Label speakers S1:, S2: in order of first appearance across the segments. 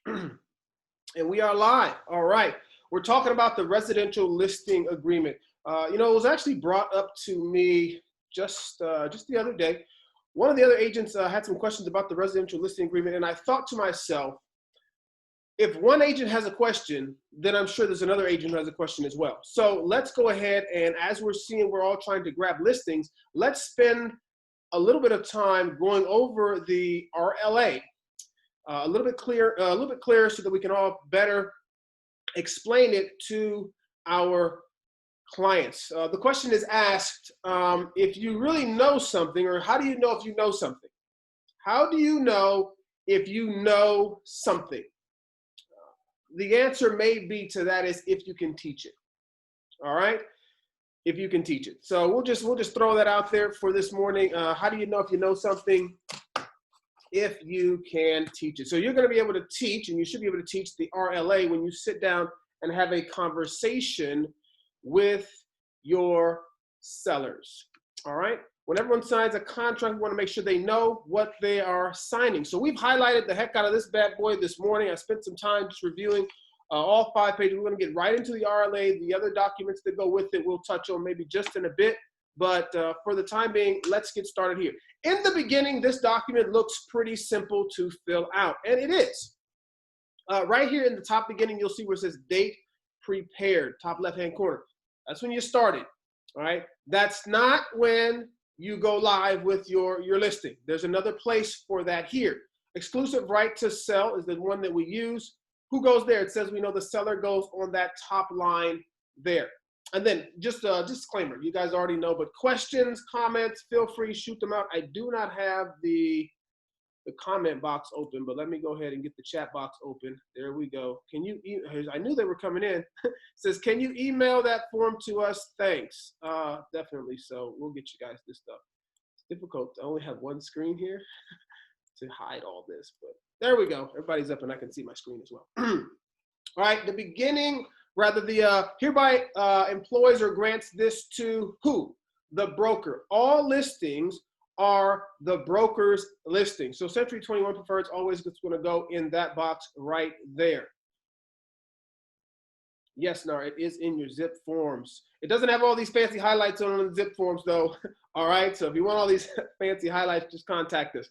S1: And we are live. All right. We're talking about the residential listing agreement. It was actually brought up to me just the other day. One of the other agents had some questions about the residential listing agreement, and I thought to myself, if one agent has a question, then I'm sure there's another agent who has a question as well. So let's go ahead, and as we're seeing, we're all trying to grab listings. Let's spend a little bit of time going over the RLA. A little bit clearer, so that we can all better explain it to our clients. The question is asked, if you really know something, or how do you know if you know something? How do you know if you know something? The answer may be to that is if you can teach it. All right, if you can teach it. So we'll just throw that out there for this morning. How do you know if you know something? If you can teach it. So you're going to be able to teach, and you should be able to teach the RLA when you sit down and have a conversation with your sellers. All right. When everyone signs a contract, we want to make sure they know what they are signing. So we've highlighted the heck out of this bad boy this morning. I spent some time just reviewing all 5 pages. We're going to get right into the RLA. The other documents that go with it, we'll touch on maybe just in a bit. But for the time being, let's get started here. In the beginning, this document looks pretty simple to fill out, and it is. Right here in the top beginning, you'll see where it says date prepared, top left-hand corner. That's when you started, all right? That's not when you go live with your listing. There's another place for that here. Exclusive right to sell is the one that we use. Who goes there? It says we know the seller goes on that top line there. And then just a disclaimer, you guys already know, but questions, comments, feel free, shoot them out. I do not have the comment box open, but let me go ahead and get the chat box open. There we go. Can you, I knew they were coming in. It says, can you email that form to us? Thanks. Definitely. So we'll get you guys this stuff. It's difficult to only have one screen here to hide all this, but there we go. Everybody's up and I can see my screen as well. All right, the beginning, rather the hereby employs or grants this to who? The broker. All listings are the broker's listing. So Century 21 Preferred is always going to go in that box right there. Yes, Nar, it is in your zip forms. It doesn't have all these fancy highlights on the zip forms though. All right, so if you want all these fancy highlights, just contact us.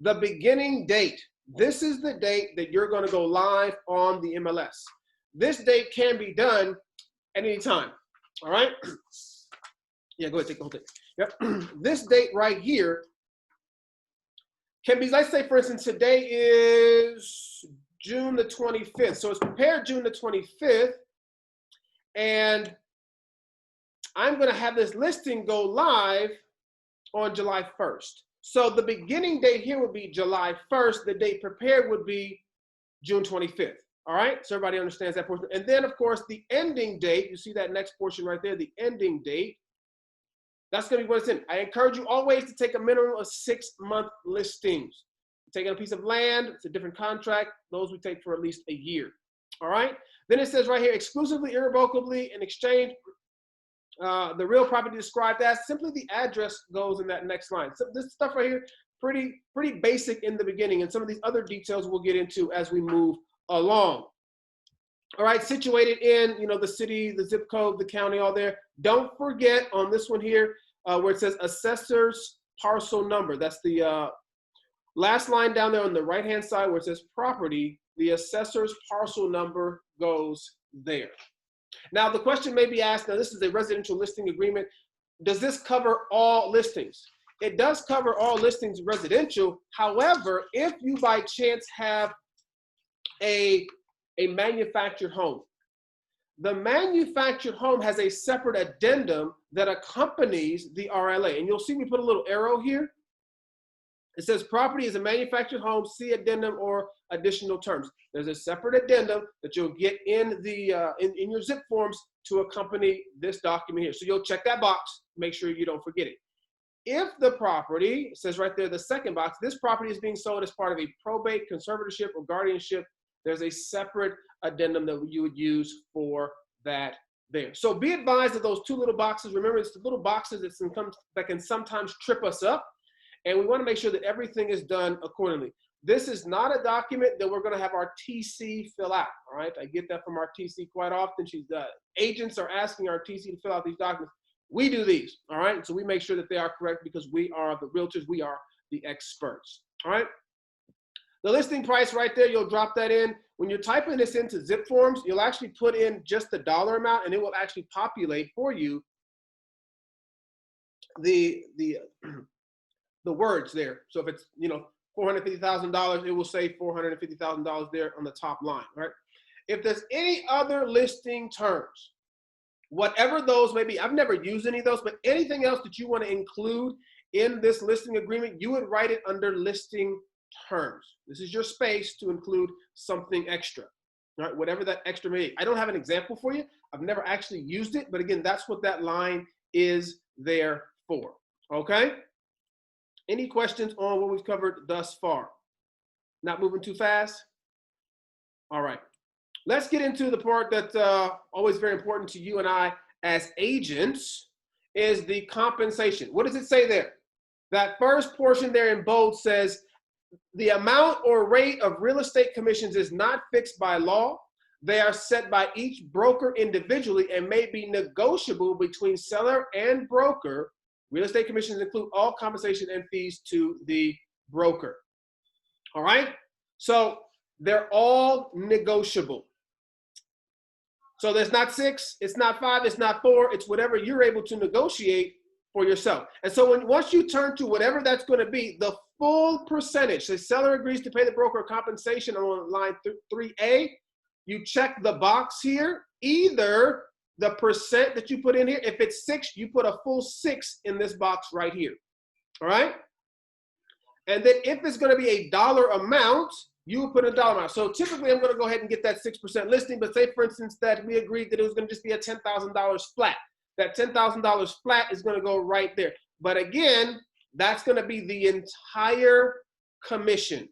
S1: The beginning date. This is the date that you're going to go live on the MLS. This date can be done at any time, all right? Yeah, go ahead, take the whole thing. Yep. This date right here can be, let's say, for instance, today is June the 25th. So it's prepared June the 25th, and I'm going to have this listing go live on July 1st. So the beginning date here would be July 1st. The date prepared would be June 25th. All right, so everybody understands that portion. And then, of course, the ending date, you see that next portion right there, the ending date, that's going to be what it's in. I encourage you always to take a minimum of 6-month listings. Taking a piece of land, it's a different contract. Those we take for at least a year. All right, then it says right here, exclusively, irrevocably, in exchange, the real property described as, simply the address goes in that next line. So this stuff right here, pretty basic in the beginning, and some of these other details we'll get into as we move along. All right, situated in, the city, the zip code, the county, all there. Don't forget on this one here where it says assessor's parcel number. That's the last line down there on the right-hand side where it says property. The assessor's parcel number goes there. Now, the question may be asked, now this is a residential listing agreement. Does this cover all listings? It does cover all listings residential. However, if you by chance have a manufactured home, the manufactured home has a separate addendum that accompanies the RLA. And you'll see me put a little arrow here. It says property is a manufactured home, see addendum or additional terms. There's a separate addendum that you'll get in the in your zip forms to accompany this document here. So you'll check that box, make sure you don't forget it. If the property, it says right there, the second box, this property is being sold as part of a probate, conservatorship, or guardianship, there's a separate addendum that you would use for that there. So be advised of those two little boxes. Remember, it's the little boxes that can sometimes trip us up, and we want to make sure that everything is done accordingly. This is not a document that we're going to have our TC fill out. All right, I get that from our TC quite often. Agents are asking our TC to fill out these documents. We do these. All right, so we make sure that they are correct because we are the realtors. We are the experts. All right. The listing price right there, you'll drop that in. When you're typing this into zip forms, you'll actually put in just the dollar amount, and it will actually populate for you the words there. So if it's, you know, $450,000, it will say $450,000 there on the top line, right? If there's any other listing terms, whatever those may be, I've never used any of those, but anything else that you want to include in this listing agreement, you would write it under listing terms. This is your space to include something extra, right? Whatever that extra may be. I don't have an example for you. I've never actually used it, but again, that's what that line is there for, okay? Any questions on what we've covered thus far? Not moving too fast? All right. Let's get into the part that's always very important to you and I as agents, is the compensation. What does it say there? That first portion there in bold says, the amount or rate of real estate commissions is not fixed by law. They are set by each broker individually and may be negotiable between seller and broker. Real estate commissions include all compensation and fees to the broker. All right? So they're all negotiable. So there's not 6, it's not 5, it's not 4, it's whatever you're able to negotiate for yourself. And so once you turn to whatever that's going to be, the full percentage, the seller agrees to pay the broker compensation on line 3A, you check the box here, either the percent that you put in here, if it's 6, you put a full 6 in this box right here, all right? And then if it's gonna be a dollar amount, you will put a dollar amount. So typically I'm gonna go ahead and get that 6% listing, but say for instance that we agreed that it was gonna just be a $10,000 flat. That $10,000 flat is gonna go right there. But again, that's gonna be the entire commission.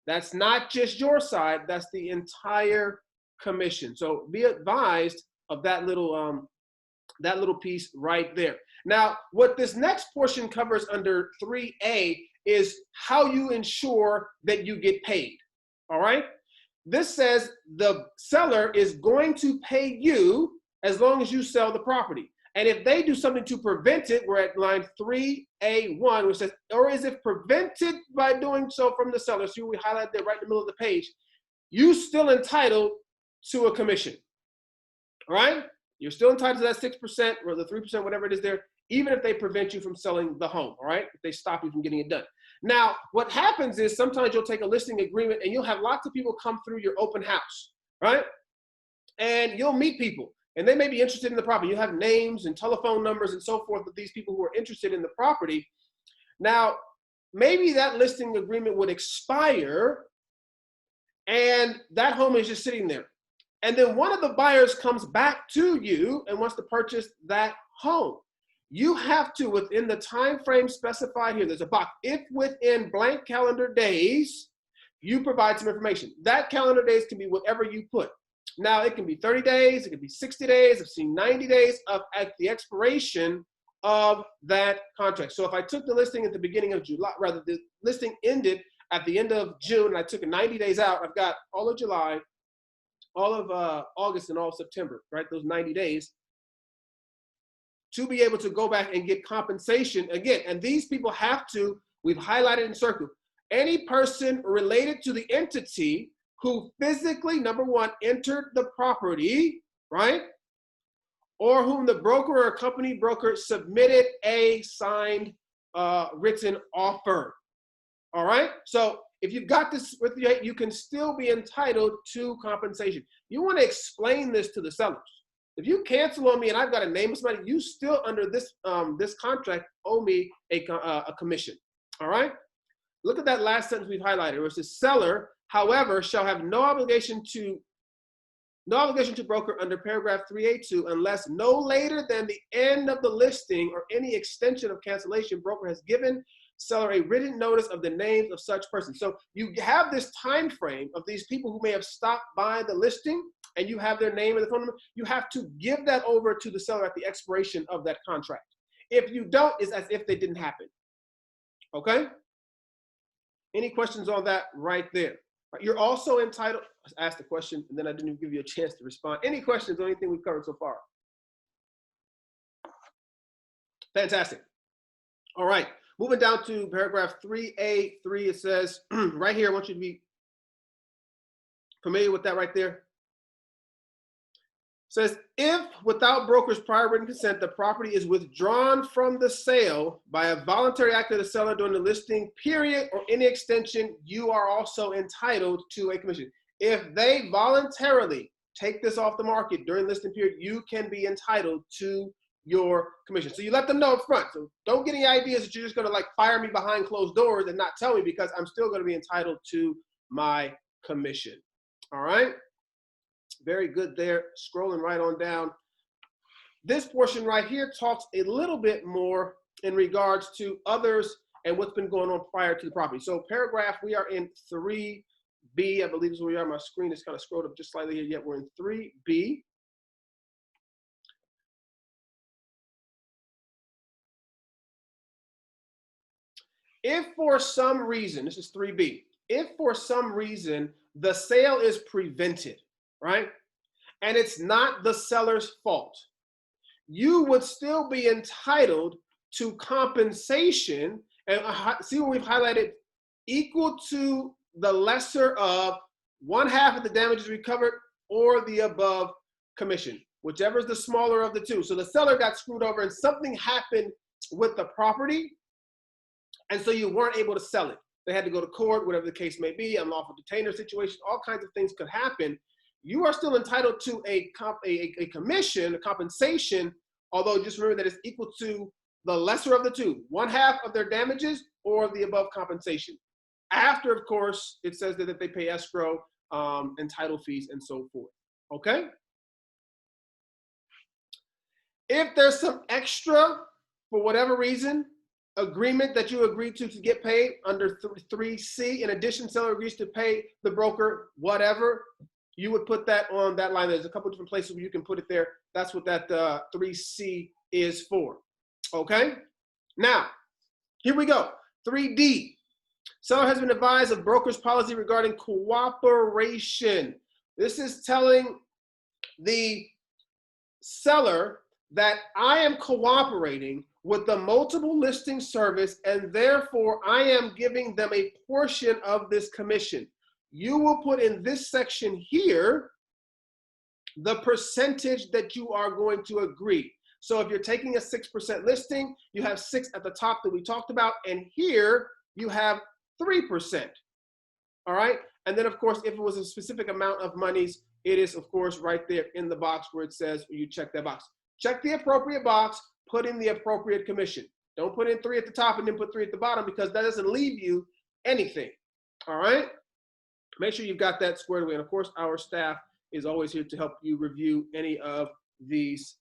S1: That's not just your side, that's the entire commission. So be advised of that little piece right there. Now, what this next portion covers under 3A is how you ensure that you get paid, all right? This says the seller is going to pay you as long as you sell the property. And if they do something to prevent it, we're at line 3A1, which says, or is it prevented by doing so from the seller? So we highlight that right in the middle of the page. You still entitled to a commission, all right? You're still entitled to that 6% or the 3%, whatever it is there, even if they prevent you from selling the home, all right? If they stop you from getting it done. Now, what happens is sometimes you'll take a listing agreement and you'll have lots of people come through your open house, right? And you'll meet people and they may be interested in the property. You have names and telephone numbers and so forth of these people who are interested in the property. Now, maybe that listing agreement would expire and that home is just sitting there. And then one of the buyers comes back to you and wants to purchase that home. You have to, within the time frame specified here, there's a box, if within blank calendar days, you provide some information. That calendar days can be whatever you put. Now, it can be 30 days, it can be 60 days, I've seen 90 days at the expiration of that contract. So if I took the listing at the beginning of July, rather the listing ended at the end of June, and I took it 90 days out, I've got all of July, all of August and all of September, right? Those 90 days to be able to go back and get compensation again. And these people have to, we've highlighted and circled, any person related to the entity who physically, number one, entered the property, right? Or whom the broker or company broker submitted a signed written offer, all right? So if you've got this with you, you can still be entitled to compensation. You want to explain this to the sellers. If you cancel on me and I've got a name of somebody, you still under this this contract owe me a commission. All right. Look at that last sentence we've highlighted, where it says seller, however, shall have no obligation to broker under paragraph 3A2 unless no later than the end of the listing or any extension of cancellation, broker has given seller a written notice of the names of such persons. So you have this time frame of these people who may have stopped by the listing and you have their name and the phone number. You have to give that over to the seller at the expiration of that contract. If you don't, it's as if they didn't happen. Okay? Any questions on that right there? You're also entitled, ask the question, and then I didn't even give you a chance to respond. Any questions on anything we've covered so far? Fantastic. All right, moving down to paragraph 3A3, it says, right here, I want you to be familiar with that right there. Says, if without broker's prior written consent, the property is withdrawn from the sale by a voluntary act of the seller during the listing period or any extension, you are also entitled to a commission. If they voluntarily take this off the market during listing period, you can be entitled to your commission. So you let them know up front. So don't get any ideas that you're just gonna like fire me behind closed doors and not tell me, because I'm still gonna be entitled to my commission. All right? Very good there. Scrolling right on down. This portion right here talks a little bit more in regards to others and what's been going on prior to the property. So paragraph, we are in 3B, I believe is where we are. My screen is kind of scrolled up just slightly here, yet we're in 3B. If for some reason, this is 3B, if for some reason the sale is prevented, right? And it's not the seller's fault, you would still be entitled to compensation, and see what we've highlighted, equal to the lesser of 1/2 of the damages recovered or the above commission, whichever is the smaller of the two. So the seller got screwed over and something happened with the property, and so you weren't able to sell it. They had to go to court, whatever the case may be, unlawful detainer situation, all kinds of things could happen. You are still entitled to a commission, a compensation, although just remember that it's equal to the lesser of the two, 1/2 of their damages or the above compensation. After, of course, it says that they pay escrow and title fees and so forth, okay? If there's some extra, for whatever reason, agreement that you agreed to get paid under 3C, in addition, seller agrees to pay the broker whatever, you would put that on that line. There's a couple different places where you can put it there. That's what that 3C is for, okay? Now, here we go, 3D. Seller has been advised of broker's policy regarding cooperation. This is telling the seller that I am cooperating with the multiple listing service, and therefore I am giving them a portion of this commission. You will put in this section here the percentage that you are going to agree. So if you're taking a 6% listing, you have 6 at the top that we talked about, and here you have 3%. All right? And then, of course, if it was a specific amount of monies, it is, of course, right there in the box where it says you check that box. Check the appropriate box, put in the appropriate commission. Don't put in 3 at the top and then put 3 at the bottom, because that doesn't leave you anything. All right? Make sure you've got that squared away. And of course, our staff is always here to help you review any of these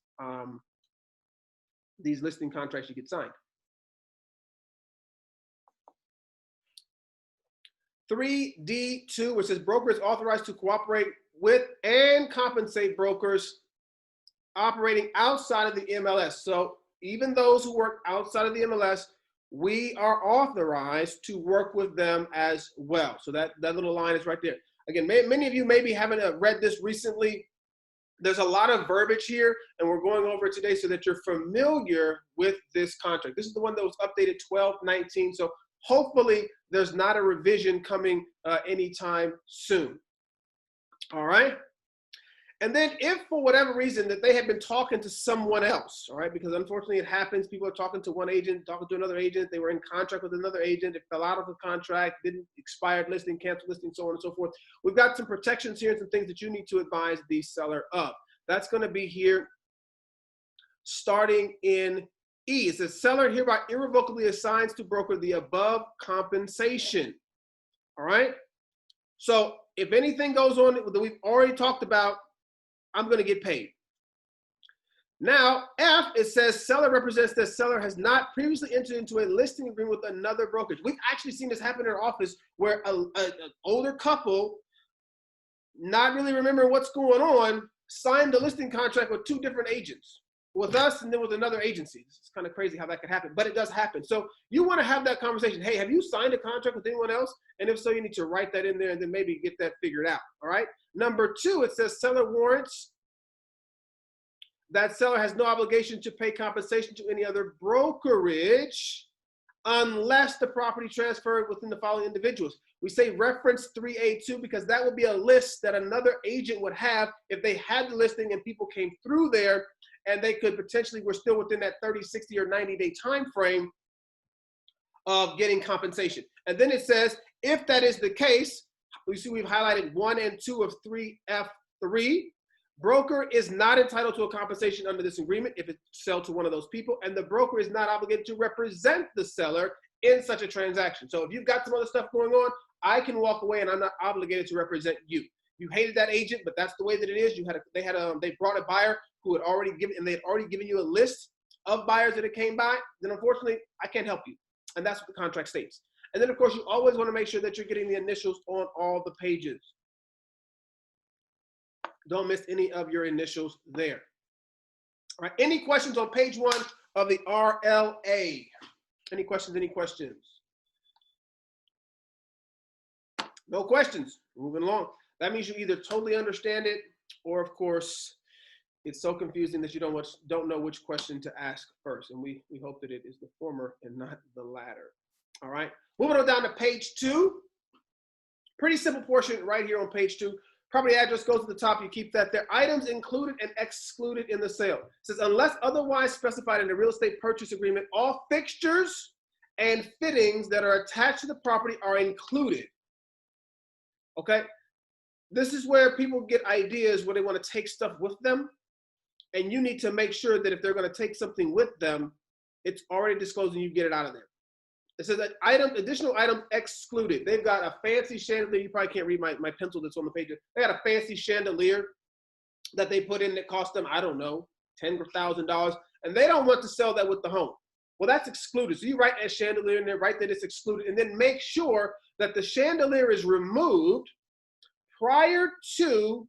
S1: listing contracts you get signed. 3D2, which says broker is authorized to cooperate with and compensate brokers operating outside of the MLS. So even those who work outside of the MLS, we are authorized to work with them as well. So that little line is right there. Again, many of you maybe haven't read this recently. There's a lot of verbiage here, and we're going over it today so that you're familiar with this contract. This is the one that was updated 12/19. So hopefully there's not a revision coming anytime soon. All right. And then if for whatever reason that they had been talking to someone else, all right, because unfortunately it happens, people are talking to one agent, talking to another agent, they were in contract with another agent, it fell out of the contract, didn't expired listing, canceled listing, so on and so forth. We've got some protections here and some things that you need to advise the seller of. That's going to be here starting in E. It says seller hereby irrevocably assigns to broker the above compensation. All right. So if anything goes on that we've already talked about, I'm going to get paid. Now, F, it says seller represents that seller has not previously entered into a listing agreement with another brokerage. We've actually seen this happen in our office where an older couple, not really remembering what's going on, signed the listing contract with 2 different agents. with us and then with another agency. It's kind of crazy how that could happen, but it does happen. So you want to have that conversation. Hey, have you signed a contract with anyone else? And if so, you need to write that in there and then maybe get that figured out. All right. Number 2, it says seller warrants that seller has no obligation to pay compensation to any other brokerage unless the property transferred within the following individuals. We say reference 3A2 because that would be a list that another agent would have if they had the listing and people came through there and they could potentially, we're still within that 30, 60, or 90-day time frame of getting compensation. And then it says, if that is the case, we see we've highlighted 1 and 2 of 3F3. Broker is not entitled to a compensation under this agreement if it's sold to one of those people, and the broker is not obligated to represent the seller in such a transaction. So if you've got some other stuff going on, I can walk away and I'm not obligated to represent you. You hated that agent, but that's the way that it is. They brought a buyer who had already given you a list of buyers that it came by. Then unfortunately, I can't help you, and that's what the contract states. And then of course, you always want to make sure that you're getting the initials on all the pages. Don't miss any of your initials there. All right, any questions on page 1 of the RLA? Any questions, any questions? No questions, moving along. That means you either totally understand it or of course, it's so confusing that you don't know which question to ask first. And we hope that it is the former and not the latter. All right, moving on down to page 2. Pretty simple portion right here on page 2. Property address goes to the top, you keep that there. Items included and excluded in the sale. It says, unless otherwise specified in the real estate purchase agreement, all fixtures and fittings that are attached to the property are included. Okay? This is where people get ideas where they want to take stuff with them. And you need to make sure that if they're going to take something with them, it's already disclosed and you get it out of there. It says that additional items excluded. They've got a fancy chandelier. You probably can't read my pencil that's on the page. They got a fancy chandelier that they put in that cost them, I don't know, $10,000. And they don't want to sell that with the home. Well, that's excluded. So you write that chandelier in there, write that it's excluded, and then make sure that the chandelier is removed prior to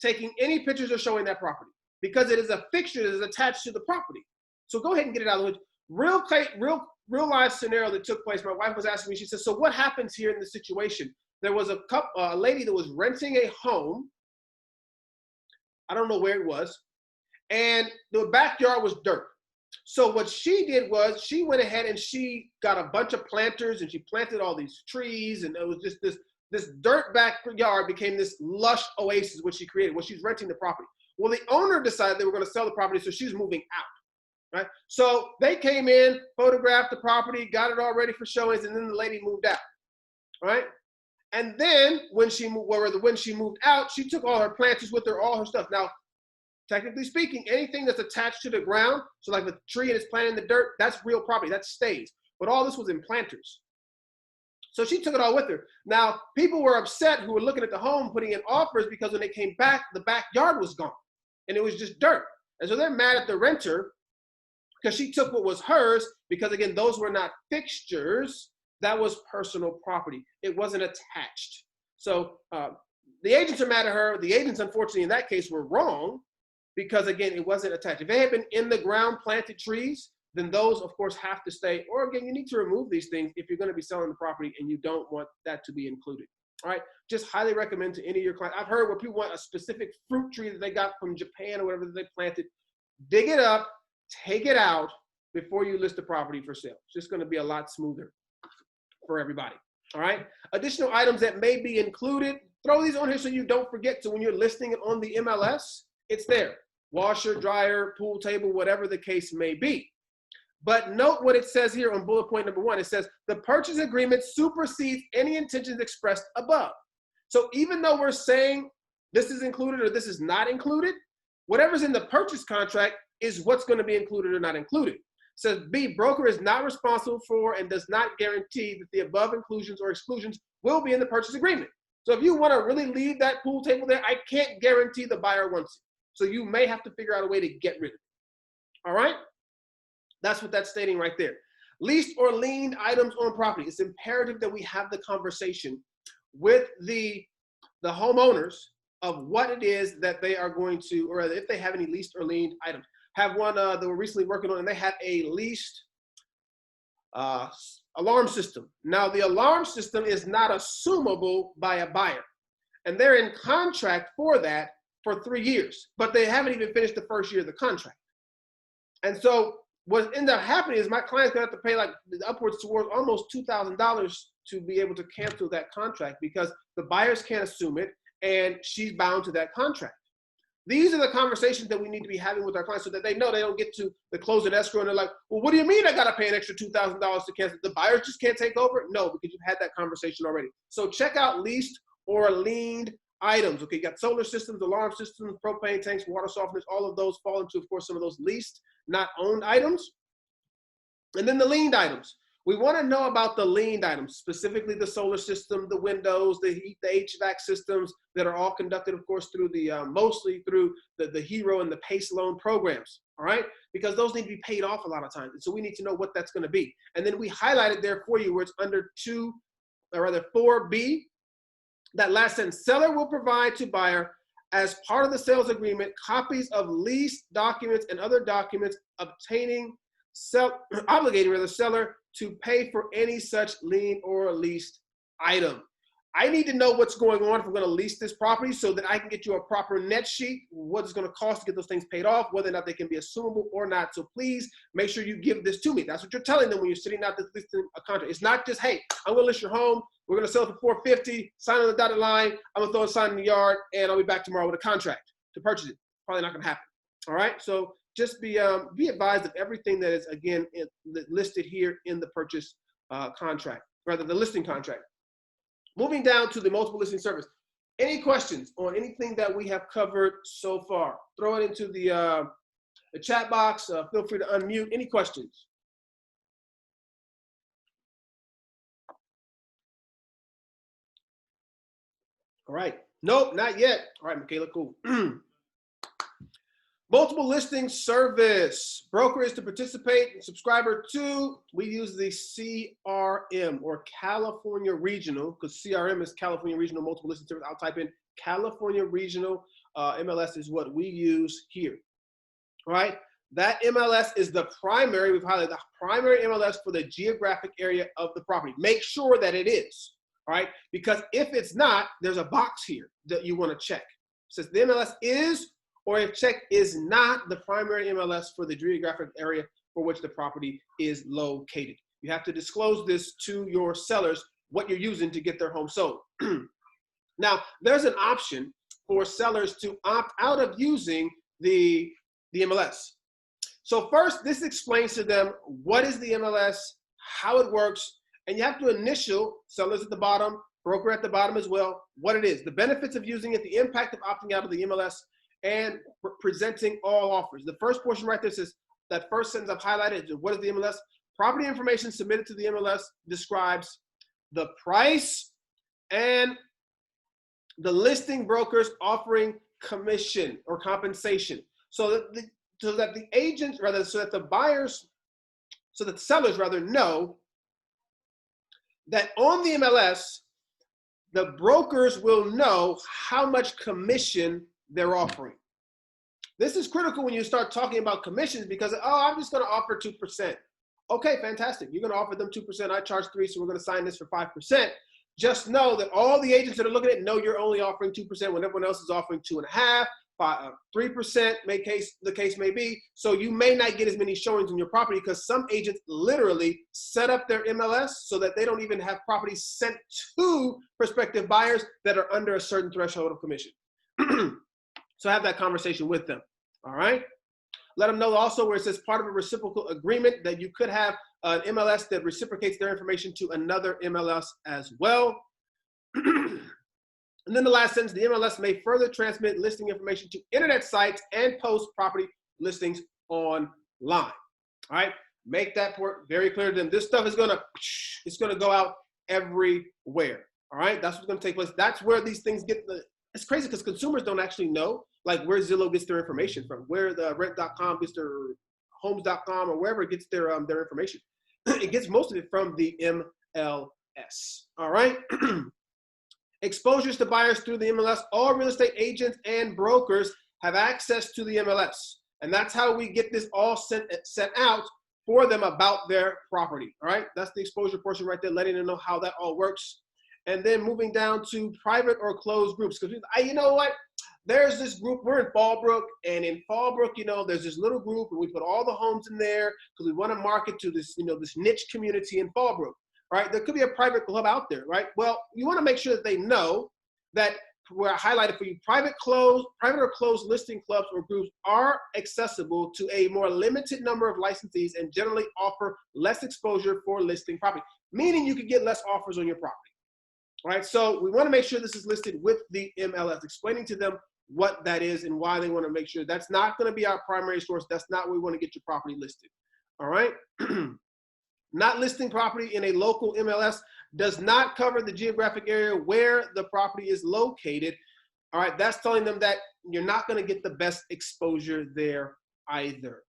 S1: taking any pictures or showing that property, because it is a fixture that is attached to the property. So go ahead and get it out of the way. Real life scenario that took place. My wife was asking me, she said, so what happens here in the situation? There was a lady that was renting a home. I don't know where it was. And the backyard was dirt. So what she did was she went ahead and she got a bunch of planters and she planted all these trees. And it was just this dirt backyard became this lush oasis, which she created. Well, she's renting the property. Well, the owner decided they were going to sell the property, so she's moving out. Right? So they came in, photographed the property, got it all ready for showings, and then the lady moved out. Right? And then when she moved out, she took all her planters with her, all her stuff. Now, technically speaking, anything that's attached to the ground, so like the tree and it's planted in the dirt, that's real property, that stays. But all this was in planters. So she took it all with her. Now, people were upset who were looking at the home, putting in offers, because when they came back, the backyard was gone and it was just dirt. And so they're mad at the renter because she took what was hers, because again, those were not fixtures. That was personal property. It wasn't attached. So the agents are mad at her. The agents, unfortunately, in that case were wrong, because again, it wasn't attached. If they had been in the ground planted trees, then those of course have to stay. Or again, you need to remove these things if you're going to be selling the property and you don't want that to be included. All right, just highly recommend to any of your clients. I've heard where people want a specific fruit tree that they got from Japan or whatever that they planted. Dig it up, take it out before you list the property for sale. It's just going to be a lot smoother for everybody. All right. Additional items that may be included, throw these on here so you don't forget. So when you're listing it on the MLS, it's there. Washer, dryer, pool table, whatever the case may be. But note what it says here on bullet point number 1. It says the purchase agreement supersedes any intentions expressed above. So even though we're saying this is included or this is not included, whatever's in the purchase contract is what's going to be included or not included. It says B, broker is not responsible for and does not guarantee that the above inclusions or exclusions will be in the purchase agreement. So if you want to really leave that pool table there, I can't guarantee the buyer wants it. So you may have to figure out a way to get rid of it. All right? That's what that's stating right there. Leased or liened items on property. It's imperative that we have the conversation with the homeowners of what it is that they are going to, or if they have any leased or liened items. have one that we're recently working on, and they had a leased alarm system. Now, the alarm system is not assumable by a buyer, and they're in contract for that for 3 years, but they haven't even finished the first year of the contract. And so what ended up happening is my client's gonna have to pay like upwards towards almost $2,000 to be able to cancel that contract because the buyers can't assume it, and she's bound to that contract. These are the conversations that we need to be having with our clients so that they know they don't get to the closing escrow and they're like, well, what do you mean I got to pay an extra $2,000 to cancel? The buyers just can't take over? No, because you've had that conversation already. So check out leased or liened items. Okay, you got solar systems, alarm systems, propane tanks, water softeners, all of those fall into, of course, some of those leased, not owned items. And then the liened items. We want to know about the liened items, specifically the solar system, the windows, the heat, the HVAC systems that are all conducted, of course, through the mostly through the HERO and the PACE loan programs, all right? Because those need to be paid off a lot of times. And so we need to know what that's going to be. And then we highlighted there for you where it's under 4B, that last sentence, seller will provide to buyer as part of the sales agreement copies of lease documents and other documents obligating the seller to pay for any such lien or leased item. I need to know what's going on if we're going to lease this property so that I can get you a proper net sheet, what it's going to cost to get those things paid off, whether or not they can be assumable or not. So please make sure you give this to me. That's what you're telling them when you're sitting out this listing a contract. It's not just, hey, I'm going to list your home, we're going to sell it for $450, sign on the dotted line, I'm going to throw a sign in the yard, and I'll be back tomorrow with a contract to purchase it. Probably not going to happen. All right, so just be advised of everything that is, again, listed here in the purchase contract, rather the listing contract. Moving down to the multiple listing service. Any questions on anything that we have covered so far? Throw it into the chat box. Feel free to unmute. Any questions? All right. Nope, not yet. All right, Michaela, cool. Multiple listing service. Broker is to participate. Subscriber 2, we use the CRM or California Regional, because CRM is California Regional Multiple Listing Service. I'll type in California Regional MLS is what we use here. All right. That MLS is the primary, we've highlighted the primary MLS for the geographic area of the property. Make sure that it is. All right. Because if it's not, there's a box here that you want to check. It says the MLS is, or if check is not the primary MLS for the geographic area for which the property is located. You have to disclose this to your sellers, what you're using to get their home sold. Now, there's an option for sellers to opt out of using the MLS. So first, this explains to them what is the MLS, how it works, and you have to initial, sellers at the bottom, broker at the bottom as well, what it is, the benefits of using it, the impact of opting out of the MLS, and presenting all offers. The first portion right there says, that first sentence I've highlighted, what is the MLS? Property information submitted to the MLS describes the price and the listing brokers offering commission or compensation. So that the agents, rather, so that the buyers, so that the sellers rather know that on the MLS, the brokers will know how much commission they're offering. This is critical when you start talking about commissions because, oh, I'm just going to offer 2%. Okay, fantastic. You're going to offer them 2%. I charge 3%, so we're going to sign this for 5%. Just know that all the agents that are looking at it know you're only offering 2% when everyone else is offering 2.5%, 3%, the case may be. So you may not get as many showings on your property because some agents literally set up their MLS so that they don't even have properties sent to prospective buyers that are under a certain threshold of commission. So have that conversation with them, all right? Let them know also where it says part of a reciprocal agreement that you could have an MLS that reciprocates their information to another MLS as well. And then the last sentence, the MLS may further transmit listing information to internet sites and post property listings online, all right? Make that part very clear to them. This stuff is it's gonna go out everywhere, all right? That's what's gonna take place. That's where these things get it's crazy because consumers don't actually know like where Zillow gets their information from, where the rent.com gets their homes.com or wherever it gets their information. It gets most of it from the MLS, all right? Exposures to buyers through the MLS. All real estate agents and brokers have access to the MLS. And that's how we get this all sent out for them about their property, all right? That's the exposure portion right there, letting them know how that all works. And then moving down to private or closed groups. Because you know what? There's this group, we're in Fallbrook, and in Fallbrook, you know, there's this little group, and we put all the homes in there because we want to market to this, you know, this niche community in Fallbrook, right? There could be a private club out there, right? Well, you want to make sure that they know that where I highlighted for you, private or closed listing clubs or groups are accessible to a more limited number of licensees and generally offer less exposure for listing property, meaning you could get less offers on your property. All right, so we want to make sure this is listed with the MLS, explaining to them what that is and why they want to make sure that's not going to be our primary source. That's not where we want to get your property listed. All right. Not listing property in a local MLS does not cover the geographic area where the property is located. All right, that's telling them that you're not going to get the best exposure there either.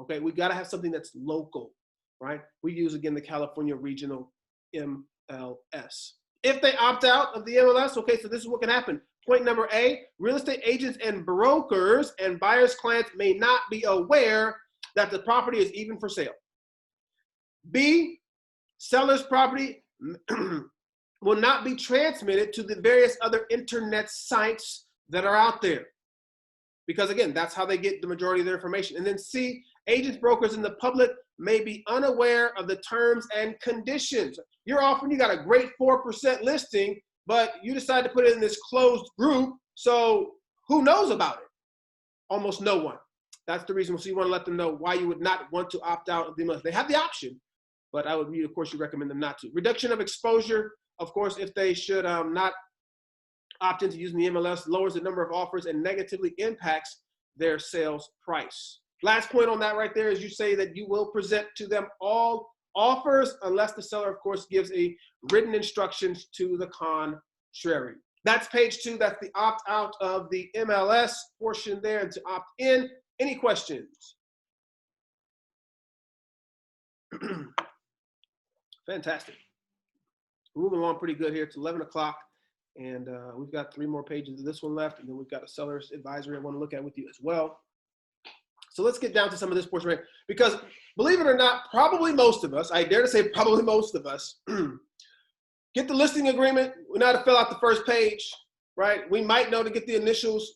S1: Okay, we got to have something that's local, right? We use, again, the California Regional MLS. If they opt out of the MLS, okay, so this is what can happen. Point number A, real estate agents and brokers and buyers' clients may not be aware that the property is even for sale. B, seller's property will not be transmitted to the various other internet sites that are out there. Because again, that's how they get the majority of their information. And then C, agents, brokers, and the public may be unaware of the terms and conditions. You're offering, you got a great 4% listing, but you decide to put it in this closed group, so who knows about it? Almost no one. That's the reason. So you want to let them know why you would not want to opt out of the MLS. They have the option, but I would, of course, you recommend them not to. Reduction of exposure, of course, if they should not opt into using the MLS, lowers the number of offers and negatively impacts their sales price. Last point on that right there is you say that you will present to them all offers unless the seller, of course, gives a written instructions to the contrary. That's page 2. That's the opt out of the MLS portion there, and to opt in. Any questions? Fantastic. Moving along pretty good here. It's 11 o'clock, and we've got 3 more pages of this one left, and then we've got a seller's advisory I want to look at with you as well. So let's get down to some of this portion right, because believe it or not, probably most of us, I dare to say probably most of us, get the listing agreement. We know how to fill out the first page, right? We might know to get the initials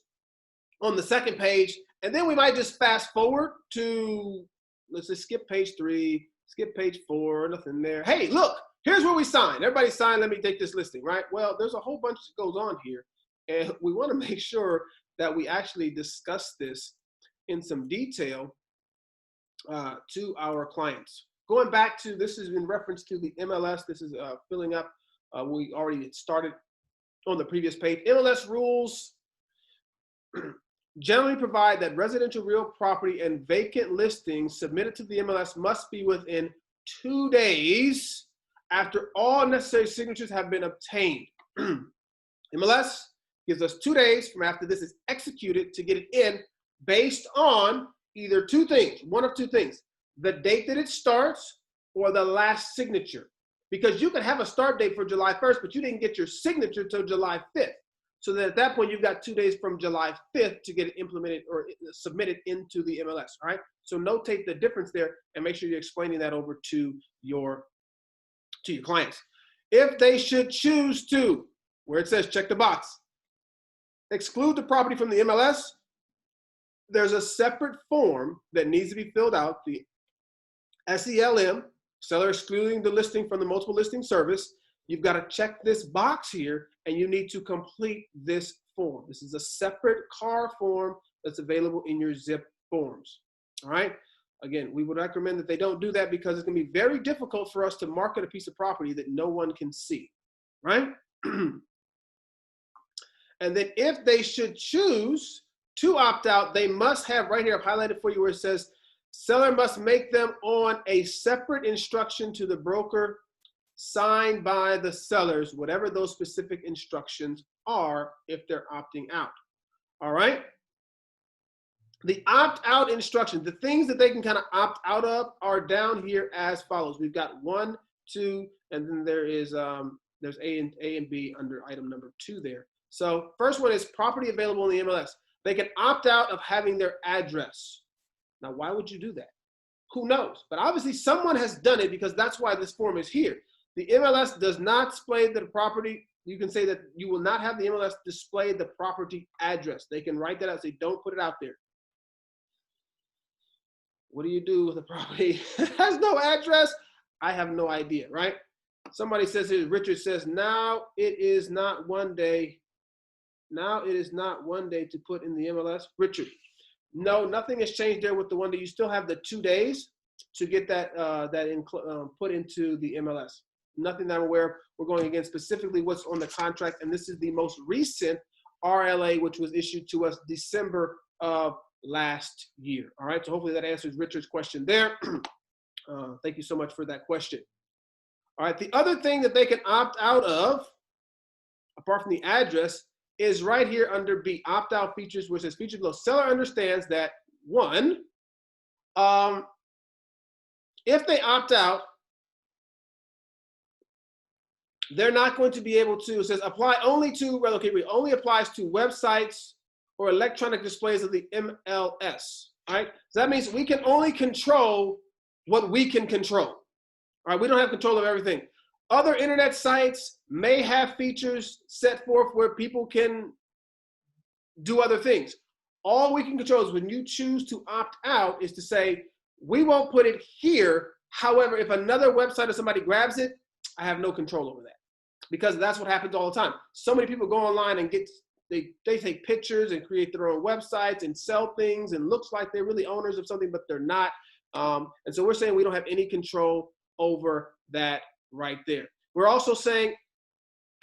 S1: on the second page, and then we might just fast forward to, let's just skip page 3, skip page 4, nothing there. Hey, look, here's where we sign. Everybody sign, let me take this listing, right? Well, there's a whole bunch that goes on here, and we want to make sure that we actually discuss this in some detail to our clients. Going back to, this is in reference to the MLS. This is filling up. We already started on the previous page. MLS rules generally provide that residential real property and vacant listings submitted to the MLS must be within 2 days after all necessary signatures have been obtained. MLS gives us 2 days from after this is executed to get it in, based on either 2 things, one of 2 things, the date that it starts or the last signature. Because you could have a start date for July 1st, but you didn't get your signature till July 5th. So that at that point, you've got 2 days from July 5th to get it implemented or submitted into the MLS, all right? So notate the difference there and make sure you're explaining that over to your clients. If they should choose to, where it says check the box, exclude the property from the MLS, there's a separate form that needs to be filled out, the SELM, seller excluding the listing from the multiple listing service. You've got to check this box here, and you need to complete this form. This is a separate CAR form that's available in your ZIP forms, all right? Again, we would recommend that they don't do that because it's going to be very difficult for us to market a piece of property that no one can see, right? And then if they should choose to opt out, they must have, right here, I've highlighted for you where it says, seller must make them on a separate instruction to the broker signed by the sellers, whatever those specific instructions are if they're opting out, all right? The opt-out instructions, the things that they can kind of opt out of are down here as follows. We've got 1, 2, and then there is, there's A and B under item number 2 there. So first one is property available in the MLS. They can opt out of having their address. Now, why would you do that? Who knows? But obviously someone has done it, because that's why this form is here. The MLS does not display the property. You can say that you will not have the MLS display the property address. They can write that out, say don't put it out there. What do you do with a property that has no address? I have no idea, right? Somebody says here, Richard says, now it is not one day. Now it is not one day to put in the MLS. Richard, no, nothing has changed there with the one day. You still have the 2 days to get that put into the MLS. Nothing that I'm aware of. We're going against specifically what's on the contract, and this is the most recent RLA, which was issued to us December of last year. All right, so hopefully that answers Richard's question there. Thank you so much for that question. All right, the other thing that they can opt out of, apart from the address, is right here under B, opt-out features, where it says features below. Seller understands that, one, if they opt out, they're not going to be able to, it says apply only to relocate, only applies to websites or electronic displays of the MLS, all right? So that means we can only control what we can control, all right? We don't have control of everything. Other internet sites may have features set forth where people can do other things. All we can control is when you choose to opt out is to say, we won't put it here. However, if another website or somebody grabs it, I have no control over that, because that's what happens all the time. So many people go online and they take pictures and create their own websites and sell things and looks like they're really owners of something, but they're not. And so we're saying we don't have any control over that right there. We're also saying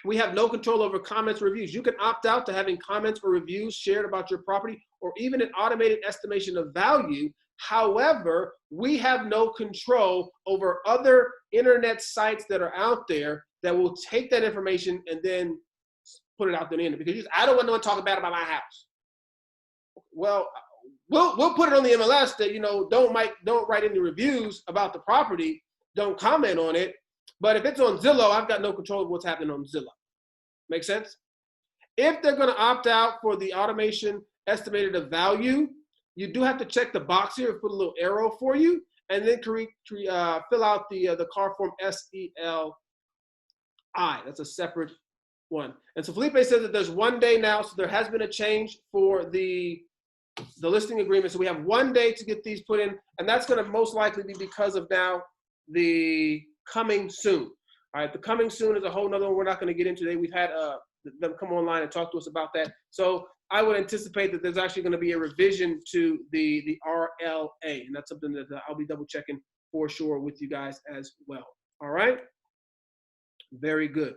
S1: we have no control over comments or reviews. You can opt out to having comments or reviews shared about your property, or even an automated estimation of value. However, we have no control over other internet sites that are out there that will take that information and then put it out there in the internet, because I don't want no one talking bad about my house. Well, we'll put it on the MLS that, you know, don't write any reviews about the property, don't comment on it. But if it's on Zillow, I've got no control of what's happening on Zillow. Make sense? If they're going to opt out for the automation estimated of value, you do have to check the box here, put a little arrow for you, and then fill out the CAR form SELI. That's a separate one. And so Felipe says that there's 1 day now, so there has been a change for the listing agreement. So we have 1 day to get these put in, and that's going to most likely be because of now the coming soon. All right, the coming soon is a whole nother one we're not going to get into today. We've had them come online and talk to us about that. So I would anticipate that there's actually going to be a revision to the RLA, and that's something that I'll be double checking for sure with you guys as well. All right, very good.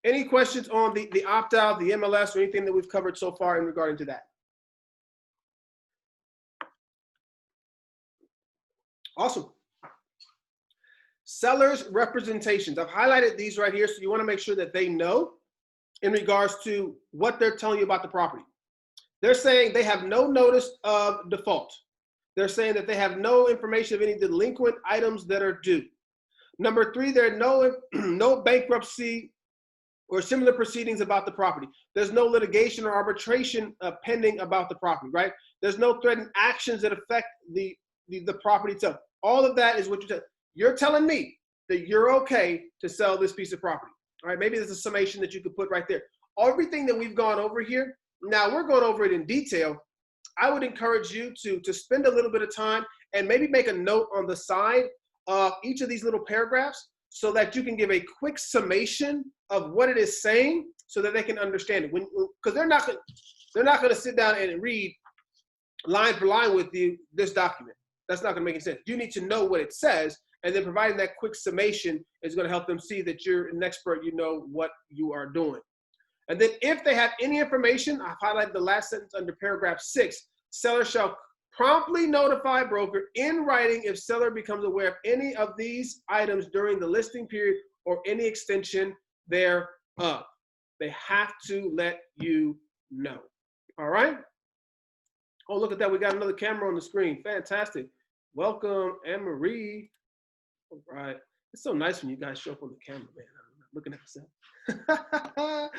S1: Any questions on the opt-out, the MLS, or anything that we've covered so far in regarding to that? Awesome. Sellers' representations. I've highlighted these right here, so you want to make sure that they know in regards to what they're telling you about the property. They're saying they have no notice of default. They're saying that they have no information of any delinquent items that are due. Number 3, there are no bankruptcy or similar proceedings about the property. There's no litigation or arbitration pending about the property, right? There's no threatened actions that affect the property itself. All of that is what you're telling me that you're okay to sell this piece of property. All right, maybe there's a summation that you could put right there. Everything that we've gone over here, now we're going over it in detail. I would encourage you to spend a little bit of time and maybe make a note on the side of each of these little paragraphs so that you can give a quick summation of what it is saying so that they can understand it. Because they're not going to sit down and read line for line with you this document. That's not going to make any sense. You need to know what it says, and then providing that quick summation is going to help them see that you're an expert, you know what you are doing. And then if they have any information, I've highlighted the last sentence under paragraph 6, seller shall promptly notify broker in writing if seller becomes aware of any of these items during the listing period or any extension thereof. They have to let you know. All right? Oh, look at that. We got another camera on the screen. Fantastic. Welcome, Anne-Marie. All right. It's so nice when you guys show up on the camera, man. I'm looking at myself.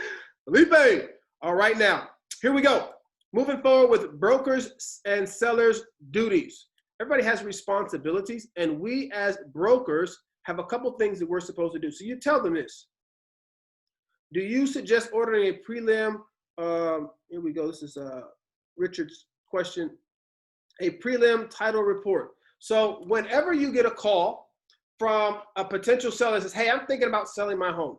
S1: Felipe. All right, now, here we go. Moving forward with brokers and sellers' duties. Everybody has responsibilities, and we as brokers have a couple things that we're supposed to do. So you tell them this. Do you suggest ordering a prelim? Here we go. This is Richard's question. A prelim title report. So whenever you get a call from a potential seller that says, hey, I'm thinking about selling my home,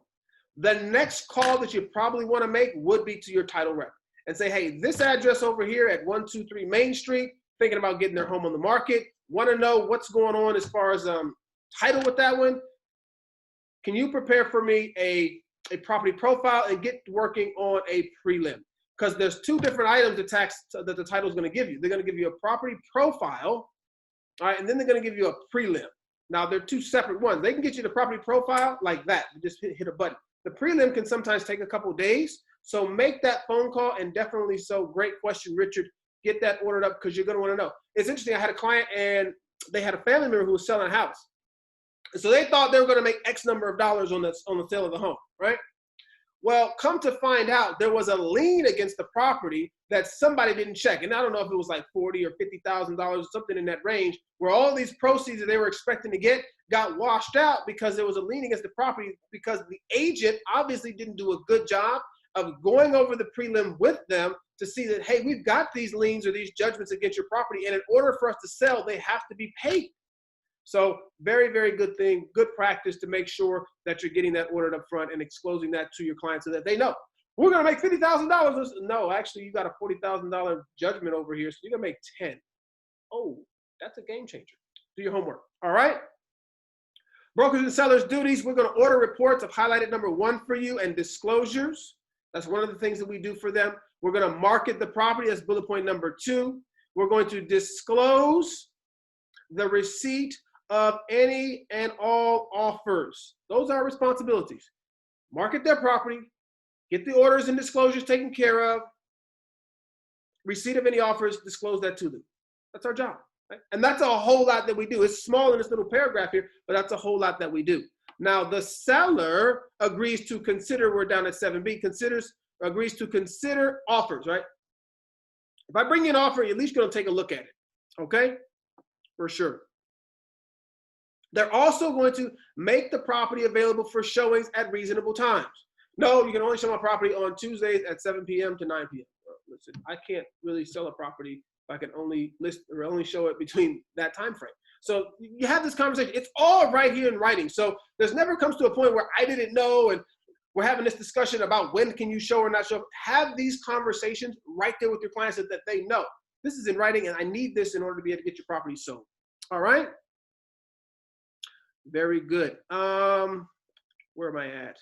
S1: the next call that you probably want to make would be to your title rep and say, hey, this address over here at 123 Main Street, thinking about getting their home on the market, want to know what's going on as far as title with that one. Can you prepare for me a property profile and get working on a prelim? Because there's two different items that the title is going to give you. They're going to give you a property profile, all right, and then they're going to give you a prelim. Now, they're two separate ones. They can get you the property profile like that. You just hit a button. The prelim can sometimes take a couple of days. So make that phone call, and definitely so. Great question, Richard. Get that ordered up because you're going to want to know. It's interesting. I had a client, and they had a family member who was selling a house. So they thought they were going to make X number of dollars on the sale of the home, right? Well, come to find out, there was a lien against the property that somebody didn't check. And I don't know if it was like $40,000 or $50,000, something in that range, where all these proceeds that they were expecting to get got washed out because there was a lien against the property because the agent obviously didn't do a good job of going over the prelim with them to see that, hey, we've got these liens or these judgments against your property, and in order for us to sell, they have to be paid. So very, very good thing, good practice to make sure that you're getting that ordered up front and exposing that to your clients so that they know, we're going to make $50,000. No, actually, you got a $40,000 judgment over here, so you're going to make 10. Oh, that's a game changer. Do your homework. All right? Brokers and sellers' duties, we're going to order reports. I've highlighted number 1 for you, and disclosures. That's one of the things that we do for them. We're going to market the property. That's bullet point number 2. We're going to disclose the receipt of any and all offers. Those are our responsibilities. Market their property, get the orders and disclosures taken care of, receipt of any offers, disclose that to them. That's our job, right? And that's a whole lot that we do. It's small in this little paragraph here, but that's a whole lot that we do. Now, the seller agrees to consider, we're down at 7B, agrees to consider offers, right? If I bring you an offer, you're at least going to take a look at it, okay? For sure. They're also going to make the property available for showings at reasonable times. No, you can only show my property on Tuesdays at 7 p.m. to 9 p.m. Listen, I can't really sell a property if I can only list or only show it between that time frame. So you have this conversation. It's all right here in writing. So there's never comes to a point where I didn't know and we're having this discussion about when can you show or not show. Have these conversations right there with your clients so that they know this is in writing and I need this in order to be able to get your property sold. All right? Very good. Where am I at?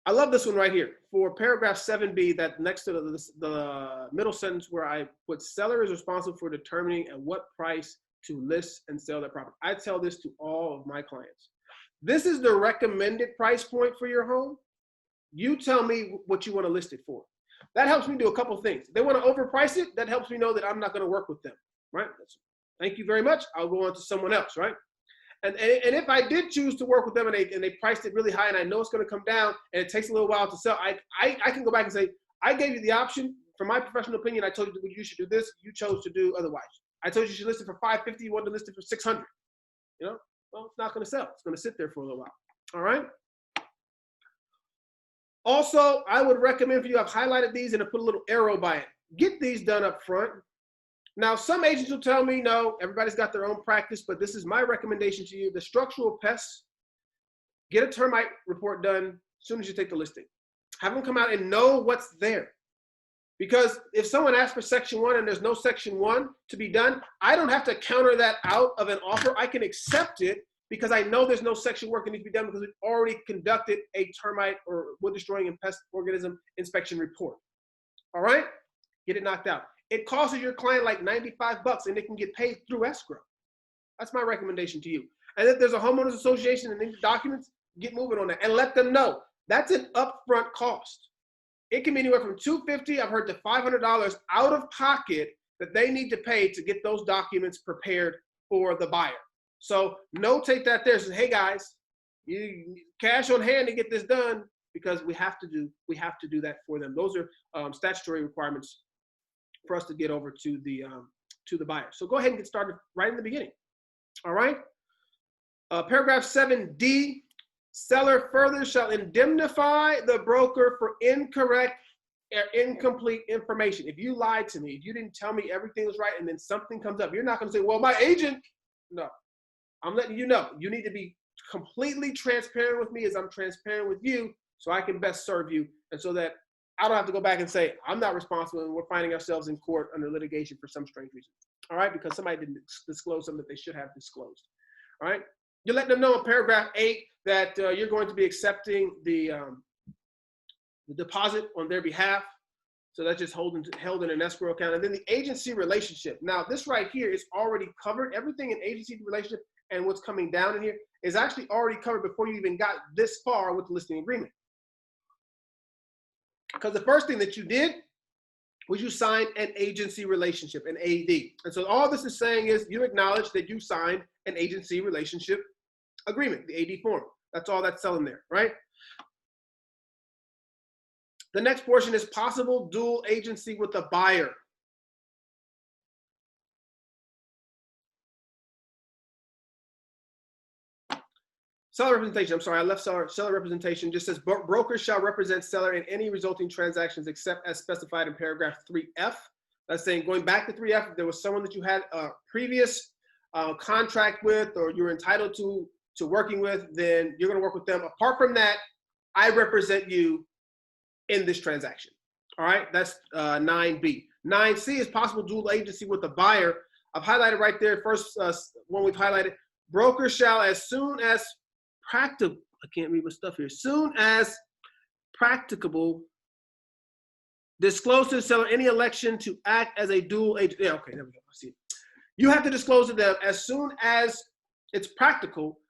S1: I love this one right here. For paragraph 7B, that next to the middle sentence where I put seller is responsible for determining at what price to list and sell their property. I tell this to all of my clients. This is the recommended price point for your home. You tell me what you want to list it for. That helps me do a couple things. If they want to overprice it, that helps me know that I'm not going to work with them, right? Thank you very much. I'll go on to someone else, right? And if I did choose to work with them and they priced it really high and I know it's going to come down and it takes a little while to sell, I can go back and say, I gave you the option. From my professional opinion, I told you you should do this. You chose to do otherwise. I told you should list it for $550. You wanted to list it for $600. You know, well, it's not going to sell. It's going to sit there for a little while. All right. Also, I would recommend for you, I've highlighted these and I put a little arrow by it. Get these done up front. Now, some agents will tell me, no, everybody's got their own practice, but this is my recommendation to you. The structural pests, get a termite report done as soon as you take the listing. Have them come out and know what's there. Because if someone asks for section 1 and there's no section 1 to be done, I don't have to counter that out of an offer. I can accept it because I know there's no section work that needs to be done because we've already conducted a termite or wood destroying and pest organism inspection report. All right? Get it knocked out. It costs your client like $95 and they can get paid through escrow. That's my recommendation to you. And if there's a homeowners association and need documents, get moving on that and let them know. That's an upfront cost. It can be anywhere from $250, I've heard, to $500 out of pocket that they need to pay to get those documents prepared for the buyer. So notate that there. Says, hey guys, you cash on hand to get this done because we have to do that for them. Those are statutory requirements for us to get over to the buyer. So go ahead and get started right in the beginning. All right. Paragraph 7D, seller further shall indemnify the broker for incorrect or incomplete information. If you lied to me, if you didn't tell me everything was right and then something comes up, you're not going to say, well, my agent. No, I'm letting you know. You need to be completely transparent with me as I'm transparent with you so I can best serve you and so that I don't have to go back and say, I'm not responsible and we're finding ourselves in court under litigation for some strange reason. All right, because somebody didn't disclose something that they should have disclosed. All right, you let them know in paragraph 8 that you're going to be accepting the deposit on their behalf. So that's just held in an escrow account. And then the agency relationship. Now, this right here is already covered. Everything in agency relationship and what's coming down in here is actually already covered before you even got this far with the listing agreement. Because the first thing that you did was you signed an agency relationship, an AD. And so all this is saying is you acknowledge that you signed an agency relationship agreement, the AD form. That's all that's selling there, right? The next portion is possible dual agency with the buyer. Seller representation, I'm sorry, I left seller representation. Just says broker shall represent seller in any resulting transactions except as specified in paragraph 3F. That's saying going back to 3F, if there was someone that you had a previous contract with or you're entitled to working with, then you're gonna work with them. Apart from that, I represent you in this transaction. All right, that's 9B. 9C is possible dual agency with the buyer. I've highlighted right there, first one we've highlighted, broker shall as soon as practical, I can't read my stuff here, soon as practicable, disclose to the seller any election to act as a dual agent. Yeah, okay, there we go, I see it. You have to disclose to them as soon as it's practical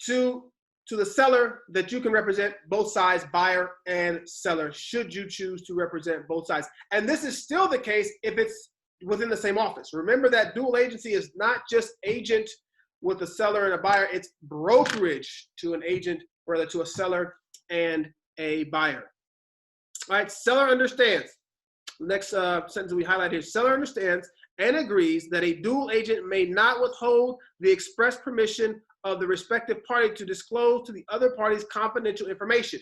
S1: to the seller that you can represent both sides, buyer and seller, should you choose to represent both sides. And this is still the case if it's within the same office. Remember that dual agency is not just agent with a seller and a buyer, it's brokerage to an agent, rather to a seller and a buyer. All right, seller understands. Next sentence we highlight here, seller understands and agrees that a dual agent may not withhold the express permission of the respective party to disclose to the other party's confidential information.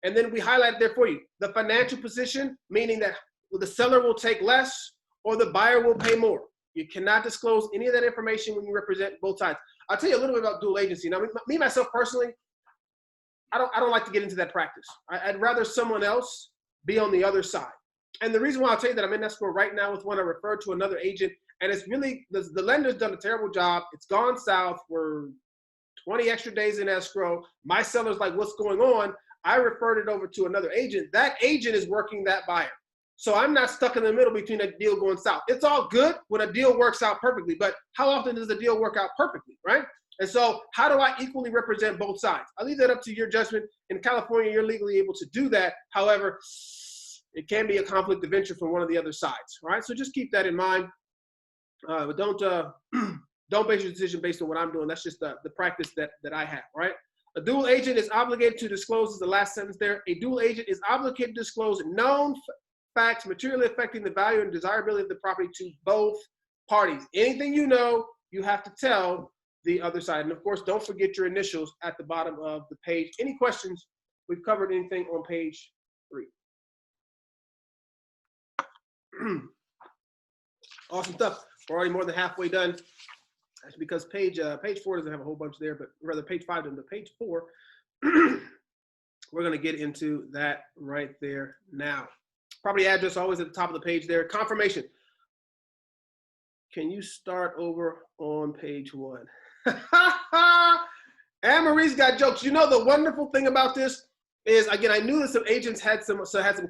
S1: And then we highlight there for you, the financial position, meaning that the seller will take less or the buyer will pay more. You cannot disclose any of that information when you represent both sides. I'll tell you a little bit about dual agency. Now, me myself personally, I don't like to get into that practice. I'd rather someone else be on the other side. And the reason why I'll tell you that I'm in escrow right now with one, I referred to another agent, and it's really, the lender's done a terrible job. It's gone south. We're 20 extra days in escrow. My seller's like, what's going on? I referred it over to another agent. That agent is working that buyer. So I'm not stuck in the middle between a deal going south. It's all good when a deal works out perfectly, but how often does the deal work out perfectly, right? And so how do I equally represent both sides? I leave that up to your judgment. In California, you're legally able to do that. However, it can be a conflict of interest from one of the other sides, all right? So just keep that in mind. But don't base your decision based on what I'm doing. That's just the practice that I have, right? A dual agent is obligated to disclose, is the last sentence there. A dual agent is obligated to disclose known facts materially affecting the value and desirability of the property to both parties. Anything you know, you have to tell the other side. And of course, don't forget your initials at the bottom of the page. Any questions? We've covered anything on page 3. Awesome stuff. We're already more than halfway done. That's because page 4 doesn't have a whole bunch there, but rather page 5 doesn't, but page 4, we're going to get into that right there now. Property address always at the top of the page there. Confirmation. Can you start over on page 1? Anne-Marie's got jokes. You know, the wonderful thing about this is, again, I knew that some agents had some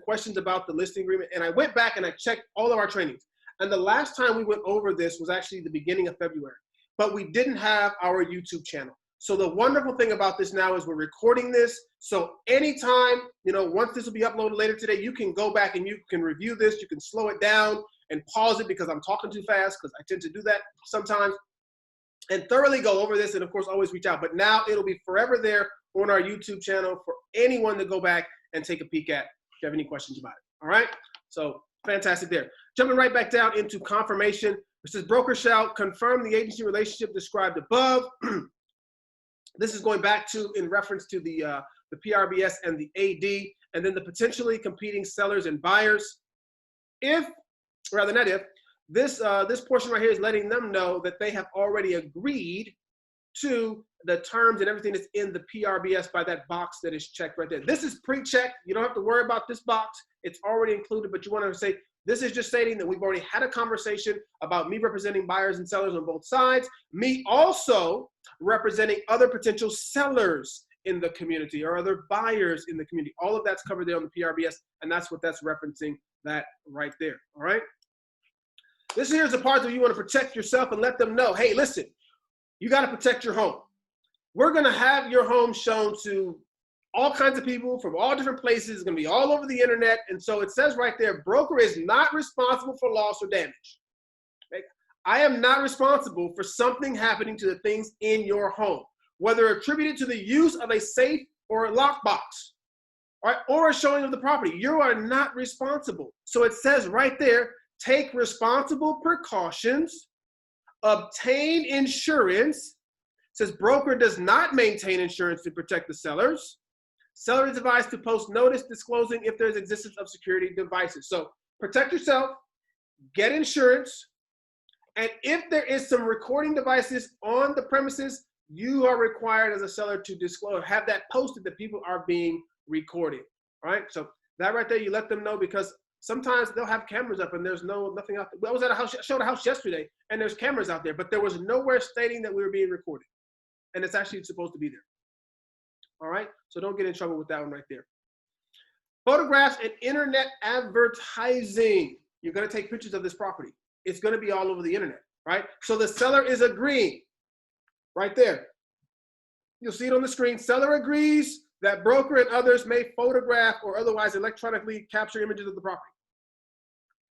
S1: questions about the listing agreement, and I went back and I checked all of our trainings. And the last time we went over this was actually the beginning of February, but we didn't have our YouTube channel. So the wonderful thing about this now is we're recording this. So anytime, you know, once this will be uploaded later today, you can go back and you can review this. You can slow it down and pause it because I'm talking too fast, because I tend to do that sometimes, and thoroughly go over this. And of course, always reach out. But now it'll be forever there on our YouTube channel for anyone to go back and take a peek at if you have any questions about it. All right. So Fantastic there. Jumping right back down into confirmation. It says broker shall confirm the agency relationship described above. This is going back to in reference to the PRBS and the AD, and then the potentially competing sellers and buyers. If, rather not if, this portion right here is letting them know that they have already agreed to the terms and everything that's in the PRBS by that box that is checked right there. This is pre-checked. You don't have to worry about this box. It's already included, but you want to say, this is just stating that we've already had a conversation about me representing buyers and sellers on both sides, me also representing other potential sellers in the community or other buyers in the community. All of that's covered there on the PRBS, and that's what that's referencing that right there, all right? This here is the part that you want to protect yourself and let them know, hey, listen, you got to protect your home. We're going to have your home shown to all kinds of people from all different places. It's going to be all over the internet. And so it says right there, broker is not responsible for loss or damage. Okay? I am not responsible for something happening to the things in your home, whether attributed to the use of a safe or a lockbox, right, or a showing of the property. You are not responsible. So it says right there, take responsible precautions, obtain insurance. It says broker does not maintain insurance to protect the sellers. Seller is advised to post notice disclosing if there's existence of security devices. So protect yourself, get insurance, and if there is some recording devices on the premises, you are required as a seller to disclose, have that posted that people are being recorded. All right, so that right there, you let them know, because sometimes they'll have cameras up and there's nothing out there. I was at a house, showed a house yesterday, and there's cameras out there, but there was nowhere stating that we were being recorded, and it's actually supposed to be there. All right, so don't get in trouble with that one right there. Photographs and internet advertising. You're going to take pictures of this property. It's going to be all over the internet, right? So the seller is agreeing right there. You'll see it on the screen. Seller agrees that broker and others may photograph or otherwise electronically capture images of the property.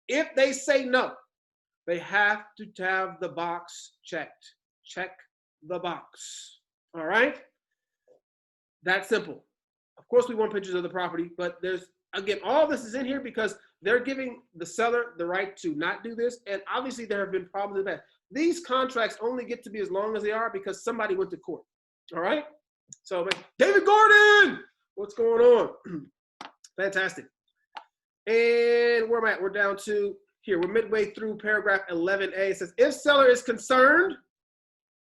S1: If they say no, they have to have the box checked. Check the box. All right? That simple. Of course, we want pictures of the property, but there's, again, all this is in here because they're giving the seller the right to not do this. And obviously, there have been problems with that. These contracts only get to be as long as they are because somebody went to court. All right? So, David Gordon, what's going on? Fantastic. And where am I at? We're down to here. We're midway through paragraph 11A. It says, if seller is concerned,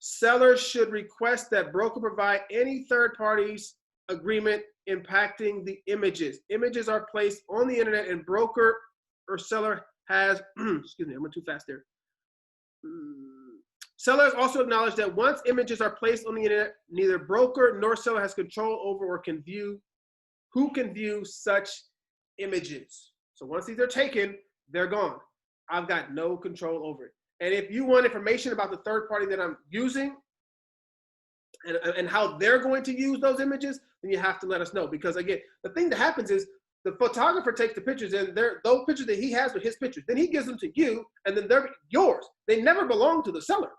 S1: seller should request that broker provide any third party's agreement impacting the images. Images are placed on the internet and broker or seller has, excuse me, I went too fast there. Sellers also acknowledge that once images are placed on the internet, neither broker nor seller has control over or can view who can view such images. So once these are taken, they're gone. I've got no control over it. And if you want information about the third party that I'm using and how they're going to use those images, then you have to let us know. Because again, the thing that happens is the photographer takes the pictures and those pictures that he has with his pictures, then he gives them to you and then they're yours. They never belong to the seller.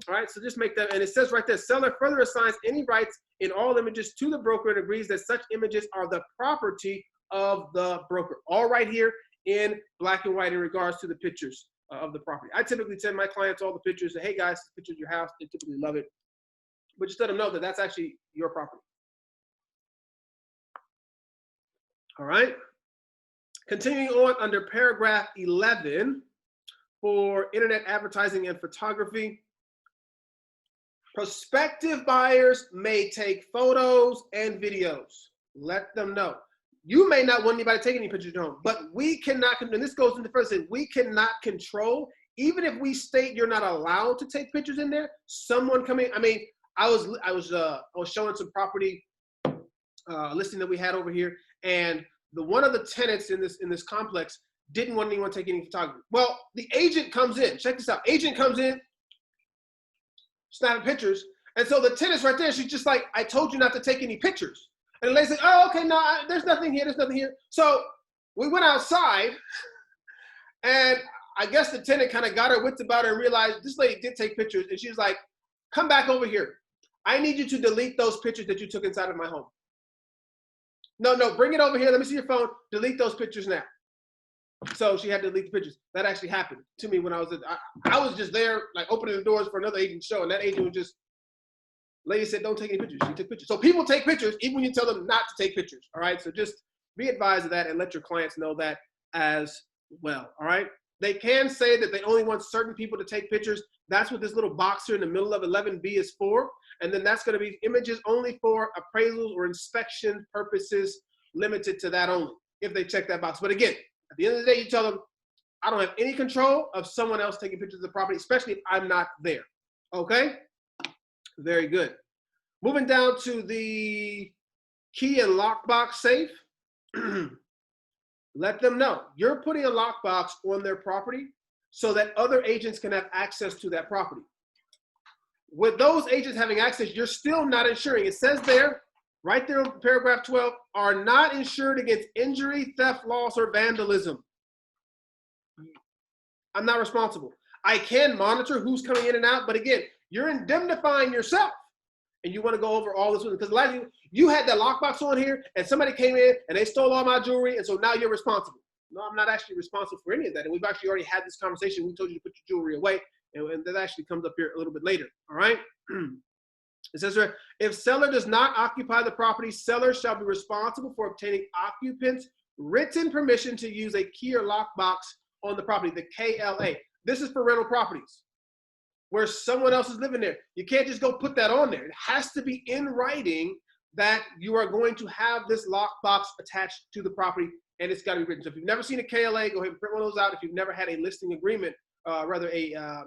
S1: All right, so just make that, and it says right there, seller further assigns any rights in all images to the broker and agrees that such images are the property of the broker. All right here in black and white in regards to the pictures of the property. I typically send my clients all the pictures, say, hey guys, pictures of your house. They typically love it. But just let them know that that's actually your property. All right. Continuing on under paragraph 11 for internet advertising and photography. Prospective buyers may take photos and videos. Let them know. You may not want anybody to take any pictures at home, but we cannot, and this goes into first, we cannot control, even if we state you're not allowed to take pictures in there, someone coming, I mean, I was showing some property listing that we had over here, and one of the tenants in this complex didn't want anyone taking any photography. Well, the agent comes in, check this out, agent comes in, snapping pictures, and so the tenant's right there, she's just like, I told you not to take any pictures. And the lady said, oh, okay, no, there's nothing here, there's nothing here. So we went outside, and I guess the tenant kind of got her wits about her and realized this lady did take pictures, and she was like, come back over here. I need you to delete those pictures that you took inside of my home. No, bring it over here, let me see your phone, delete those pictures now. So she had to delete the pictures. That actually happened to me when I was I was just there, like opening the doors for another agent show, and that agent was just, lady said, don't take any pictures. She took pictures. So people take pictures even when you tell them not to take pictures. All right. So just be advised of that and let your clients know that as well. All right. They can say that they only want certain people to take pictures. That's what this little box here in the middle of 11B is for. And then that's going to be images only for appraisals or inspection purposes, limited to that only, if they check that box. But again, at the end of the day, you tell them, I don't have any control of someone else taking pictures of the property, especially if I'm not there. Okay? Very good. Moving down to the key and lockbox safe. Let them know you're putting a lockbox on their property so that other agents can have access to that property. With those agents having access, you're still not insuring. It says there, right there in paragraph 12, are not insured against injury, theft, loss, or vandalism. I'm not responsible. I can monitor who's coming in and out, but again, you're indemnifying yourself. And you want to go over all this with them. Because last you had that lockbox on here and somebody came in and they stole all my jewelry, and so now you're responsible. No, I'm not actually responsible for any of that. And we've actually already had this conversation. We told you to put your jewelry away, and that actually comes up here a little bit later. All right. It says here, if seller does not occupy the property, seller shall be responsible for obtaining occupants' written permission to use a key or lockbox on the property, the KLA. This is for rental properties where someone else is living there. You can't just go put that on there. It has to be in writing that you are going to have this lockbox attached to the property, and it's got to be written. So if you've never seen a KLA, go ahead and print one of those out. If you've never had a listing agreement, rather a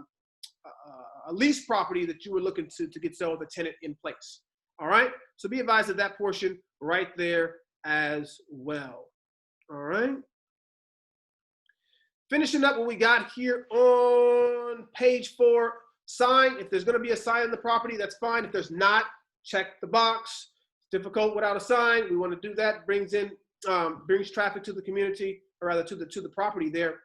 S1: lease property that you were looking to get sold with a tenant in place. All right? So be advised of that portion right there as well. All right? Finishing up what we got here on page 4, sign. If there's going to be a sign in the property, that's fine. If there's not, check the box. It's difficult without a sign. We want to do that. Brings traffic to the community, or rather to the property there.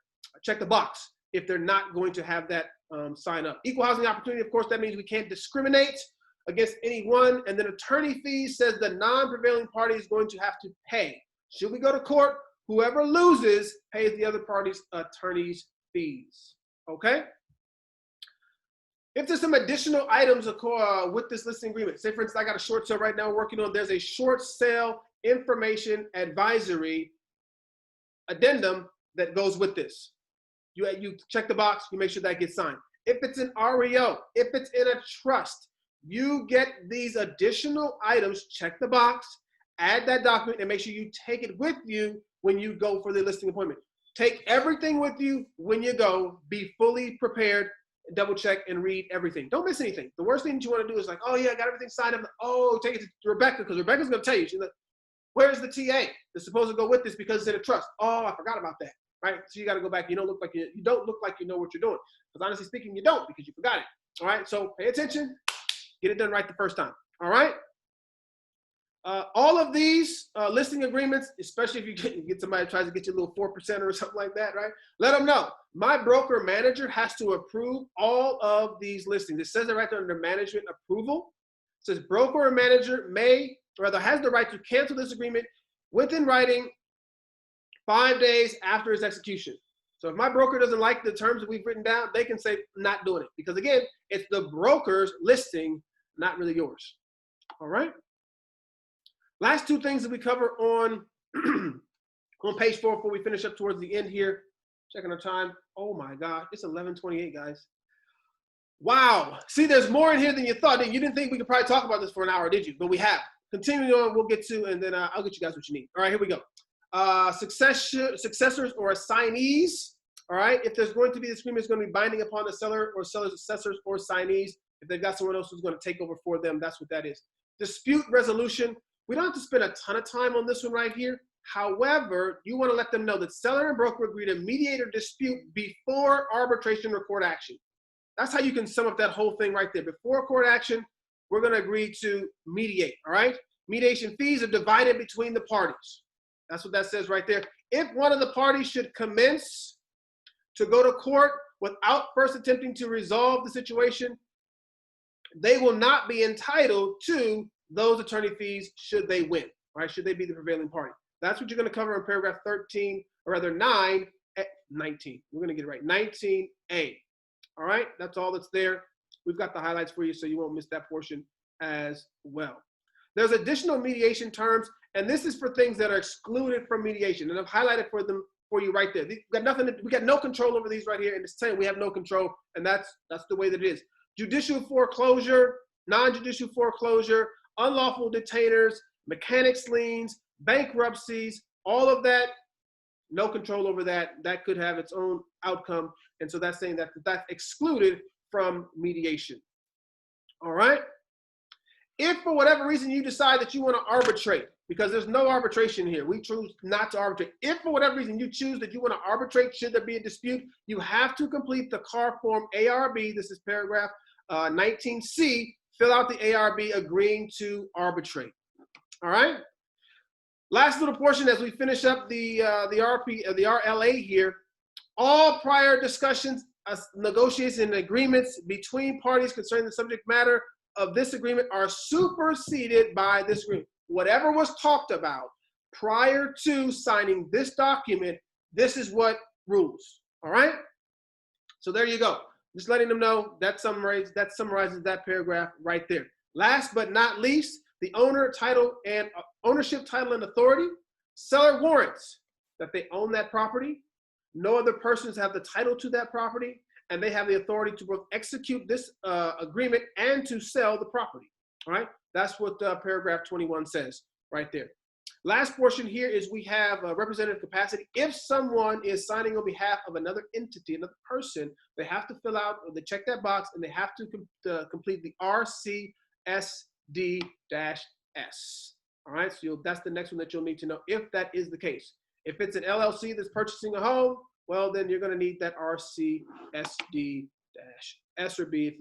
S1: Check the box if they're not going to have that sign up. Equal housing opportunity, of course, that means we can't discriminate against anyone. And then attorney fees says the non-prevailing party is going to have to pay. Should we go to court, whoever loses pays the other party's attorney's fees. Okay? If there's some additional items with this listing agreement, say for instance, I got a short sale right now working on, there's a short sale information advisory addendum that goes with this. You check the box, you make sure that gets signed. If it's an REO, if it's in a trust, you get these additional items, check the box, add that document, and make sure you take it with you when you go for the listing appointment. Take everything with you when you go, be fully prepared, double check and read everything. Don't miss anything. The worst thing that you want to do is like, oh yeah, I got everything signed up. Oh, take it to Rebecca, because Rebecca's going to tell you. She's like, where's the TA that's supposed to go with this because it's in a trust? Oh, I forgot about that. Right? So you got to go back. You don't look like you know what you're doing. Because honestly speaking, you don't, because you forgot it. All right. So pay attention. Get it done right the first time. All right. All of these listing agreements, especially if you get somebody that tries to get you a little 4% or something like that, right? Let them know. My broker manager has to approve all of these listings. It says it right there under management approval. It says broker or manager has the right to cancel this agreement within writing 5 days after its execution. So if my broker doesn't like the terms that we've written down, they can say not doing it. Because again, it's the broker's listing, not really yours. All right? Last two things that we cover on, on page 4 before we finish up towards the end here. Checking our time. Oh my God, it's 11:28, guys. Wow. See, there's more in here than you thought. You didn't think we could probably talk about this for an hour, did you? But we have. Continuing on, we'll get to, and then I'll get you guys what you need. All right, here we go. Successors or assignees. All right, if there's going to be this agreement, it's going to be binding upon the seller or seller's successors or assignees. If they've got someone else who's going to take over for them, that's what that is. Dispute resolution. We don't have to spend a ton of time on this one right here. However, you want to let them know that seller and broker agree to mediate or dispute before arbitration or court action. That's how you can sum up that whole thing right there. Before court action, we're going to agree to mediate, all right? Mediation fees are divided between the parties. That's what that says right there. If one of the parties should commence to go to court without first attempting to resolve the situation, they will not be entitled to those attorney fees should they win, right? Should they be the prevailing party. That's what you're going to cover in paragraph 13, or rather 9, 19. We're going to get it right. 19A. All right, that's all that's there. We've got the highlights for you so you won't miss that portion as well. There's additional mediation terms, and this is for things that are excluded from mediation, and I've highlighted for you right there. We got no control over these right here, and it's saying we have no control, and that's the way that it is. Judicial foreclosure, non-judicial foreclosure, unlawful detainers, mechanics liens, bankruptcies, all of that, no control over that. That could have its own outcome, and so that's saying that that's excluded from mediation. All right? If for whatever reason you decide that you want to arbitrate, because there's no arbitration here, we choose not to arbitrate. If for whatever reason you choose that you want to arbitrate, should there be a dispute, you have to complete the CAR form ARB. This is paragraph 19C. Fill out the ARB agreeing to arbitrate. All right? Last little portion as we finish up the RLA here. All prior discussions, negotiations, and agreements between parties concerning the subject matter of this agreement are superseded by this agreement. Whatever was talked about prior to signing this document, this is what rules. All right? So there you go. Just letting them know that summarizes that paragraph right there. Last but not least, the owner title and ownership title and authority. Seller warrants that they own that property. No other persons have the title to that property, and they have the authority to both execute this agreement and to sell the property. All right, that's what paragraph 21 says right there. Last portion here is we have representative capacity. If someone is signing on behalf of another entity, another person, they have to fill out, they check that box, and they have to complete the RCSD-S. All right, so that's the next one that you'll need to know if that is the case. If it's an LLC that's purchasing a home, well, then you're going to need that RCSD-S or B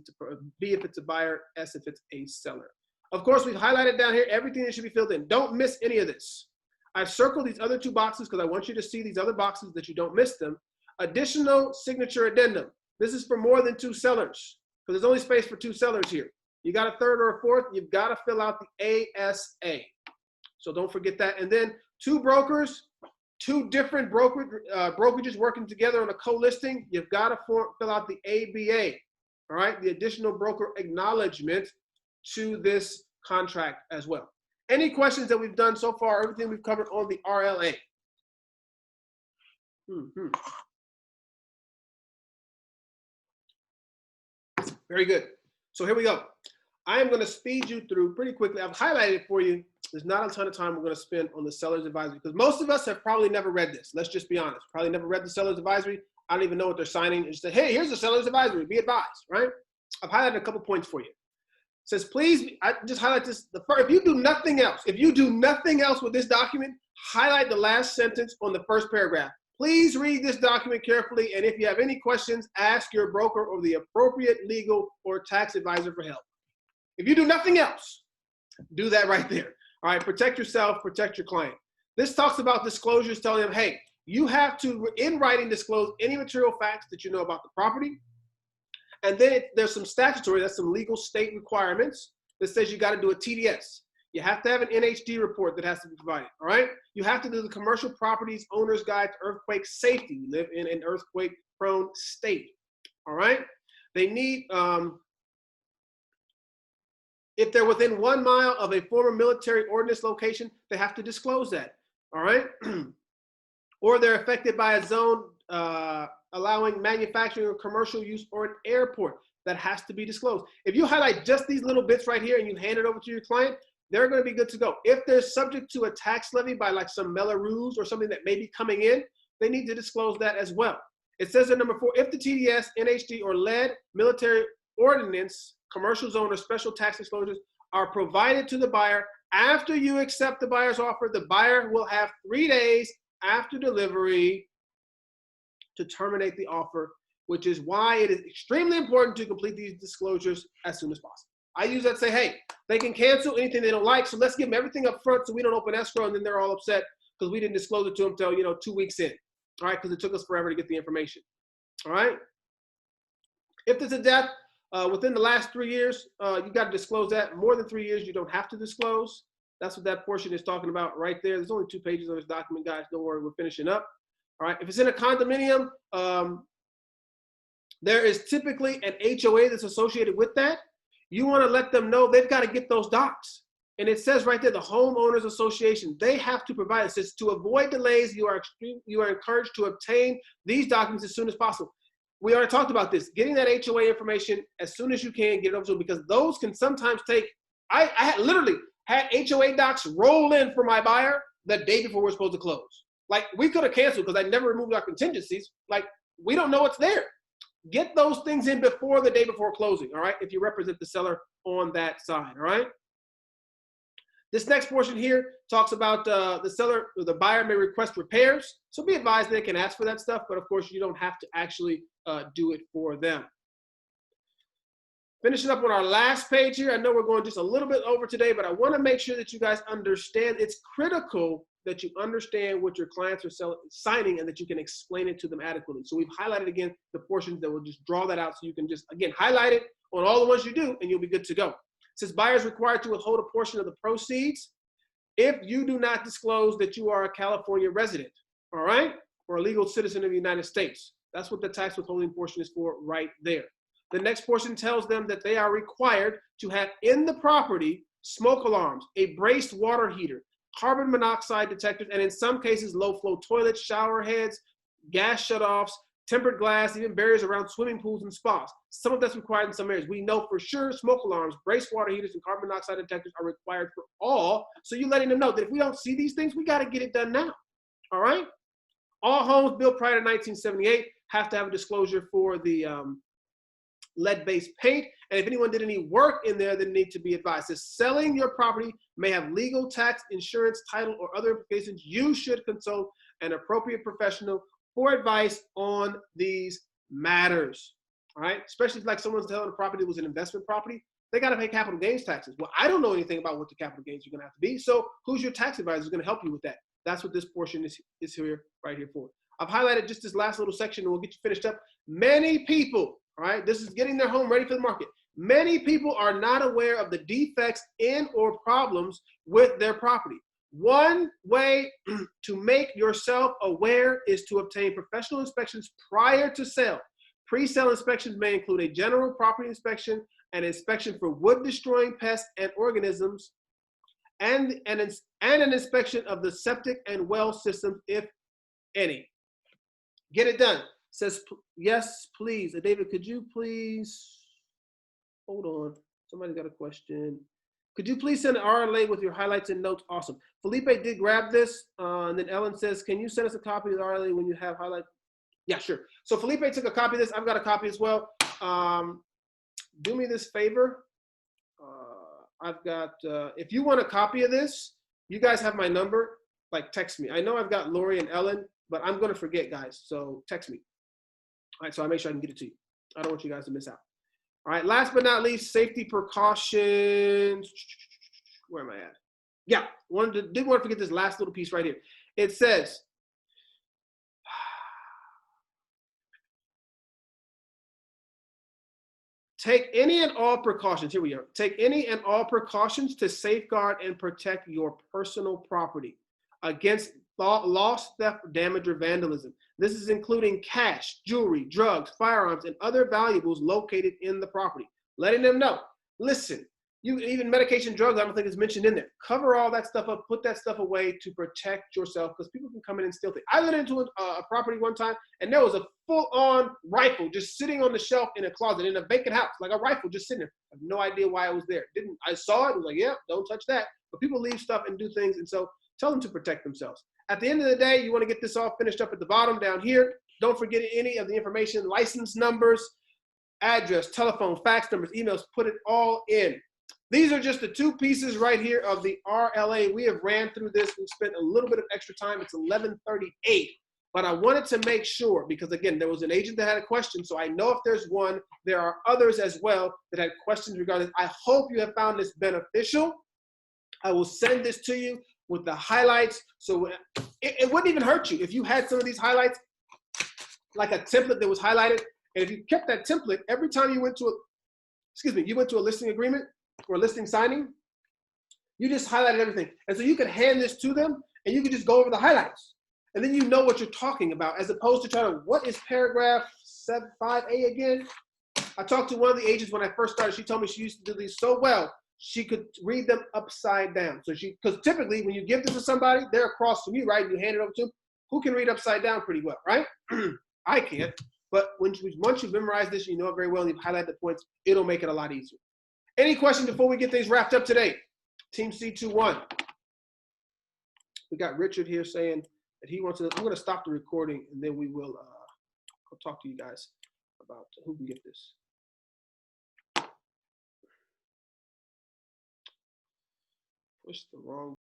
S1: if it's a buyer, S if it's a seller. Of course, we've highlighted down here everything that should be filled in. Don't miss any of this. I've circled these other two boxes because I want you to see these other boxes that you don't miss them. Additional signature addendum. This is for more than two sellers because there's only space for two sellers here. You got a third or a fourth, you've got to fill out the ASA. So don't forget that. And then two brokers, two different brokerages working together on a co-listing, you've got to fill out the ABA, all right? The additional broker acknowledgement to this contract as well. Any questions that we've done so far, everything we've covered on the RLA? Very good. So here we go. I am going to speed you through pretty quickly. I've highlighted it for you. There's not a ton of time we're going to spend on the seller's advisory because most of us have probably never read this. Let's just be honest. Probably never read the seller's advisory. I don't even know what they're signing. It's just, hey, here's the seller's advisory. Be advised, right? I've highlighted a couple points for you. It says, please, I just highlight this. If you do nothing else, with this document, highlight the last sentence on the first paragraph. Please read this document carefully, and if you have any questions, ask your broker or the appropriate legal or tax advisor for help. If you do nothing else, do that right there. All right, protect yourself, protect your client. This talks about disclosures, telling them, hey, you have to, in writing, disclose any material facts that you know about the property. And then there's some statutory, that's some legal state requirements that says you got to do a TDS. You have to have an NHD report that has to be provided, all right? You have to do the Commercial Properties Owner's Guide to Earthquake Safety. We live in an earthquake-prone state, all right? They need, if they're within 1 mile of a former military ordnance location, they have to disclose that, all right? Or they're affected by a zone allowing manufacturing or commercial use or an airport, that has to be disclosed. If you highlight just these little bits right here and you hand it over to your client, they're going to be good to go. If they're subject to a tax levy by like some Melrose or something that may be coming in, they need to disclose that as well. It says in number 4, if the TDS, NHD, or lead military ordinance, commercial zone, or special tax disclosures are provided to the buyer after you accept the buyer's offer, the buyer will have 3 days after delivery to terminate the offer, which is why it is extremely important to complete these disclosures as soon as possible. I use that to say, hey, they can cancel anything they don't like, so let's give them everything up front so we don't open escrow and then they're all upset because we didn't disclose it to them until 2 weeks in, all right, because it took us forever to get the information, all right? If there's a death within the last 3 years, you got to disclose that. More than 3 years, you don't have to disclose. That's what that portion is talking about right there. There's only 2 pages on this document, guys. Don't worry, we're finishing up. All right, if it's in a condominium, there is typically an HOA that's associated with that. You want to let them know they've got to get those docs. And it says right there, the homeowners association, they have to provide it. It says to avoid delays, you are encouraged to obtain these documents as soon as possible. We already talked about this. Getting that HOA information as soon as you can, get it over to them, because those can sometimes take, I literally had HOA docs roll in for my buyer the day before we're supposed to close. Like, we could have canceled because I never removed our contingencies. Like, we don't know what's there. Get those things in before the day before closing, all right, if you represent the seller on that side, all right? This next portion here talks about the seller or the buyer may request repairs. So be advised they can ask for that stuff, but of course you don't have to actually do it for them. Finishing up on our last page here. I know we're going just a little bit over today, but I want to make sure that you guys understand. It's critical that you understand what your clients are signing and that you can explain it to them adequately. So we've highlighted again the portions that will just draw that out, so you can just, again, highlight it on all the ones you do and you'll be good to go. It says buyers required to withhold a portion of the proceeds if you do not disclose that you are a California resident, all right, or a legal citizen of the United States. That's what the tax withholding portion is for right there. The next portion tells them that they are required to have in the property smoke alarms, a braced water heater, carbon monoxide detectors, and in some cases, low flow toilets, shower heads, gas shutoffs, tempered glass, even barriers around swimming pools and spas. Some of that's required in some areas. We know for sure smoke alarms, braced water heaters, and carbon monoxide detectors are required for all. So you're letting them know that if we don't see these things, we got to get it done now. All right? All homes built prior to 1978 have to have a disclosure for the lead-based paint. And if anyone did any work in there, they need to be advised. If selling your property may have legal, tax, insurance, title, or other implications, you should consult an appropriate professional for advice on these matters. All right, especially if like someone's telling a property was an investment property, they got to pay capital gains taxes. Well, I don't know anything about what the capital gains are going to have to be. So who's your tax advisor who's going to help you with that? That's what this portion is here, right here for. I've highlighted just this last little section and we'll get you finished up. Many people, all right, this is getting their home ready for the market. Many people are not aware of the defects in or problems with their property. One way to make yourself aware is to obtain professional inspections prior to sale. Pre-sale inspections may include a general property inspection, an inspection for wood-destroying pests and organisms, and an inspection of the septic and well systems, if any. Get it done. Says, yes, please. David, could you please, hold on. Somebody got a question. Could you please send an RLA with your highlights and notes? Awesome. Felipe did grab this. And then Ellen says, can you send us a copy of the RLA when you have highlights? Yeah, sure. So Felipe took a copy of this. I've got a copy as well. Do me this favor. I've got, if you want a copy of this, you guys have my number, like text me. I know I've got Lori and Ellen, but I'm going to forget, guys. So text me. All right, so I'll make sure I can get it to you. I don't want you guys to miss out. All right, last but not least, safety precautions. Where am I at? Yeah, didn't want to forget this last little piece right here. It says, take any and all precautions. Here we are. Take any and all precautions to safeguard and protect your personal property against loss, theft, damage, or vandalism. This is including cash, jewelry, drugs, firearms, and other valuables located in the property. Letting them know, listen, even medication, drugs, I don't think is mentioned in there. Cover all that stuff up, put that stuff away to protect yourself, because people can come in and steal things. I went into a property one time, and there was a full-on rifle just sitting on the shelf in a closet in a vacant house, like a rifle just sitting there. I have no idea why it was there. I saw it, was like, yeah, don't touch that. But people leave stuff and do things, and so tell them to protect themselves. At the end of the day, you want to get this all finished up at the bottom down here. Don't forget any of the information, license numbers, address, telephone, fax numbers, emails, put it all in. These are just the two pieces right here of the RLA. We have ran through this. We've spent a little bit of extra time. It's 11:38, but I wanted to make sure, because again, there was an agent that had a question, so I know if there's one, there are others as well that had questions regarding this. I hope you have found this beneficial. I will send this to you with the highlights. So it wouldn't even hurt you if you had some of these highlights, like a template that was highlighted. And if you kept that template, every time you went to a listing agreement or a listing signing, you just highlighted everything. And so you could hand this to them and you could just go over the highlights. and then you know what you're talking about, as opposed to trying to, what is paragraph 5A again? I talked to one of the agents when I first started. She told me she used to do these so well, she could read them upside down. So because typically when you give this to somebody, they're across from you, right? And you hand it over to them. Who can read upside down pretty well, right? I can't. But once you've memorized this, you know it very well, and you've highlighted the points, it'll make it a lot easier. Any questions before we get things wrapped up today? Team C21. We got Richard here saying that he wants to, I'm going to stop the recording, and then we will I'll talk to you guys about who can get this. Push the wrong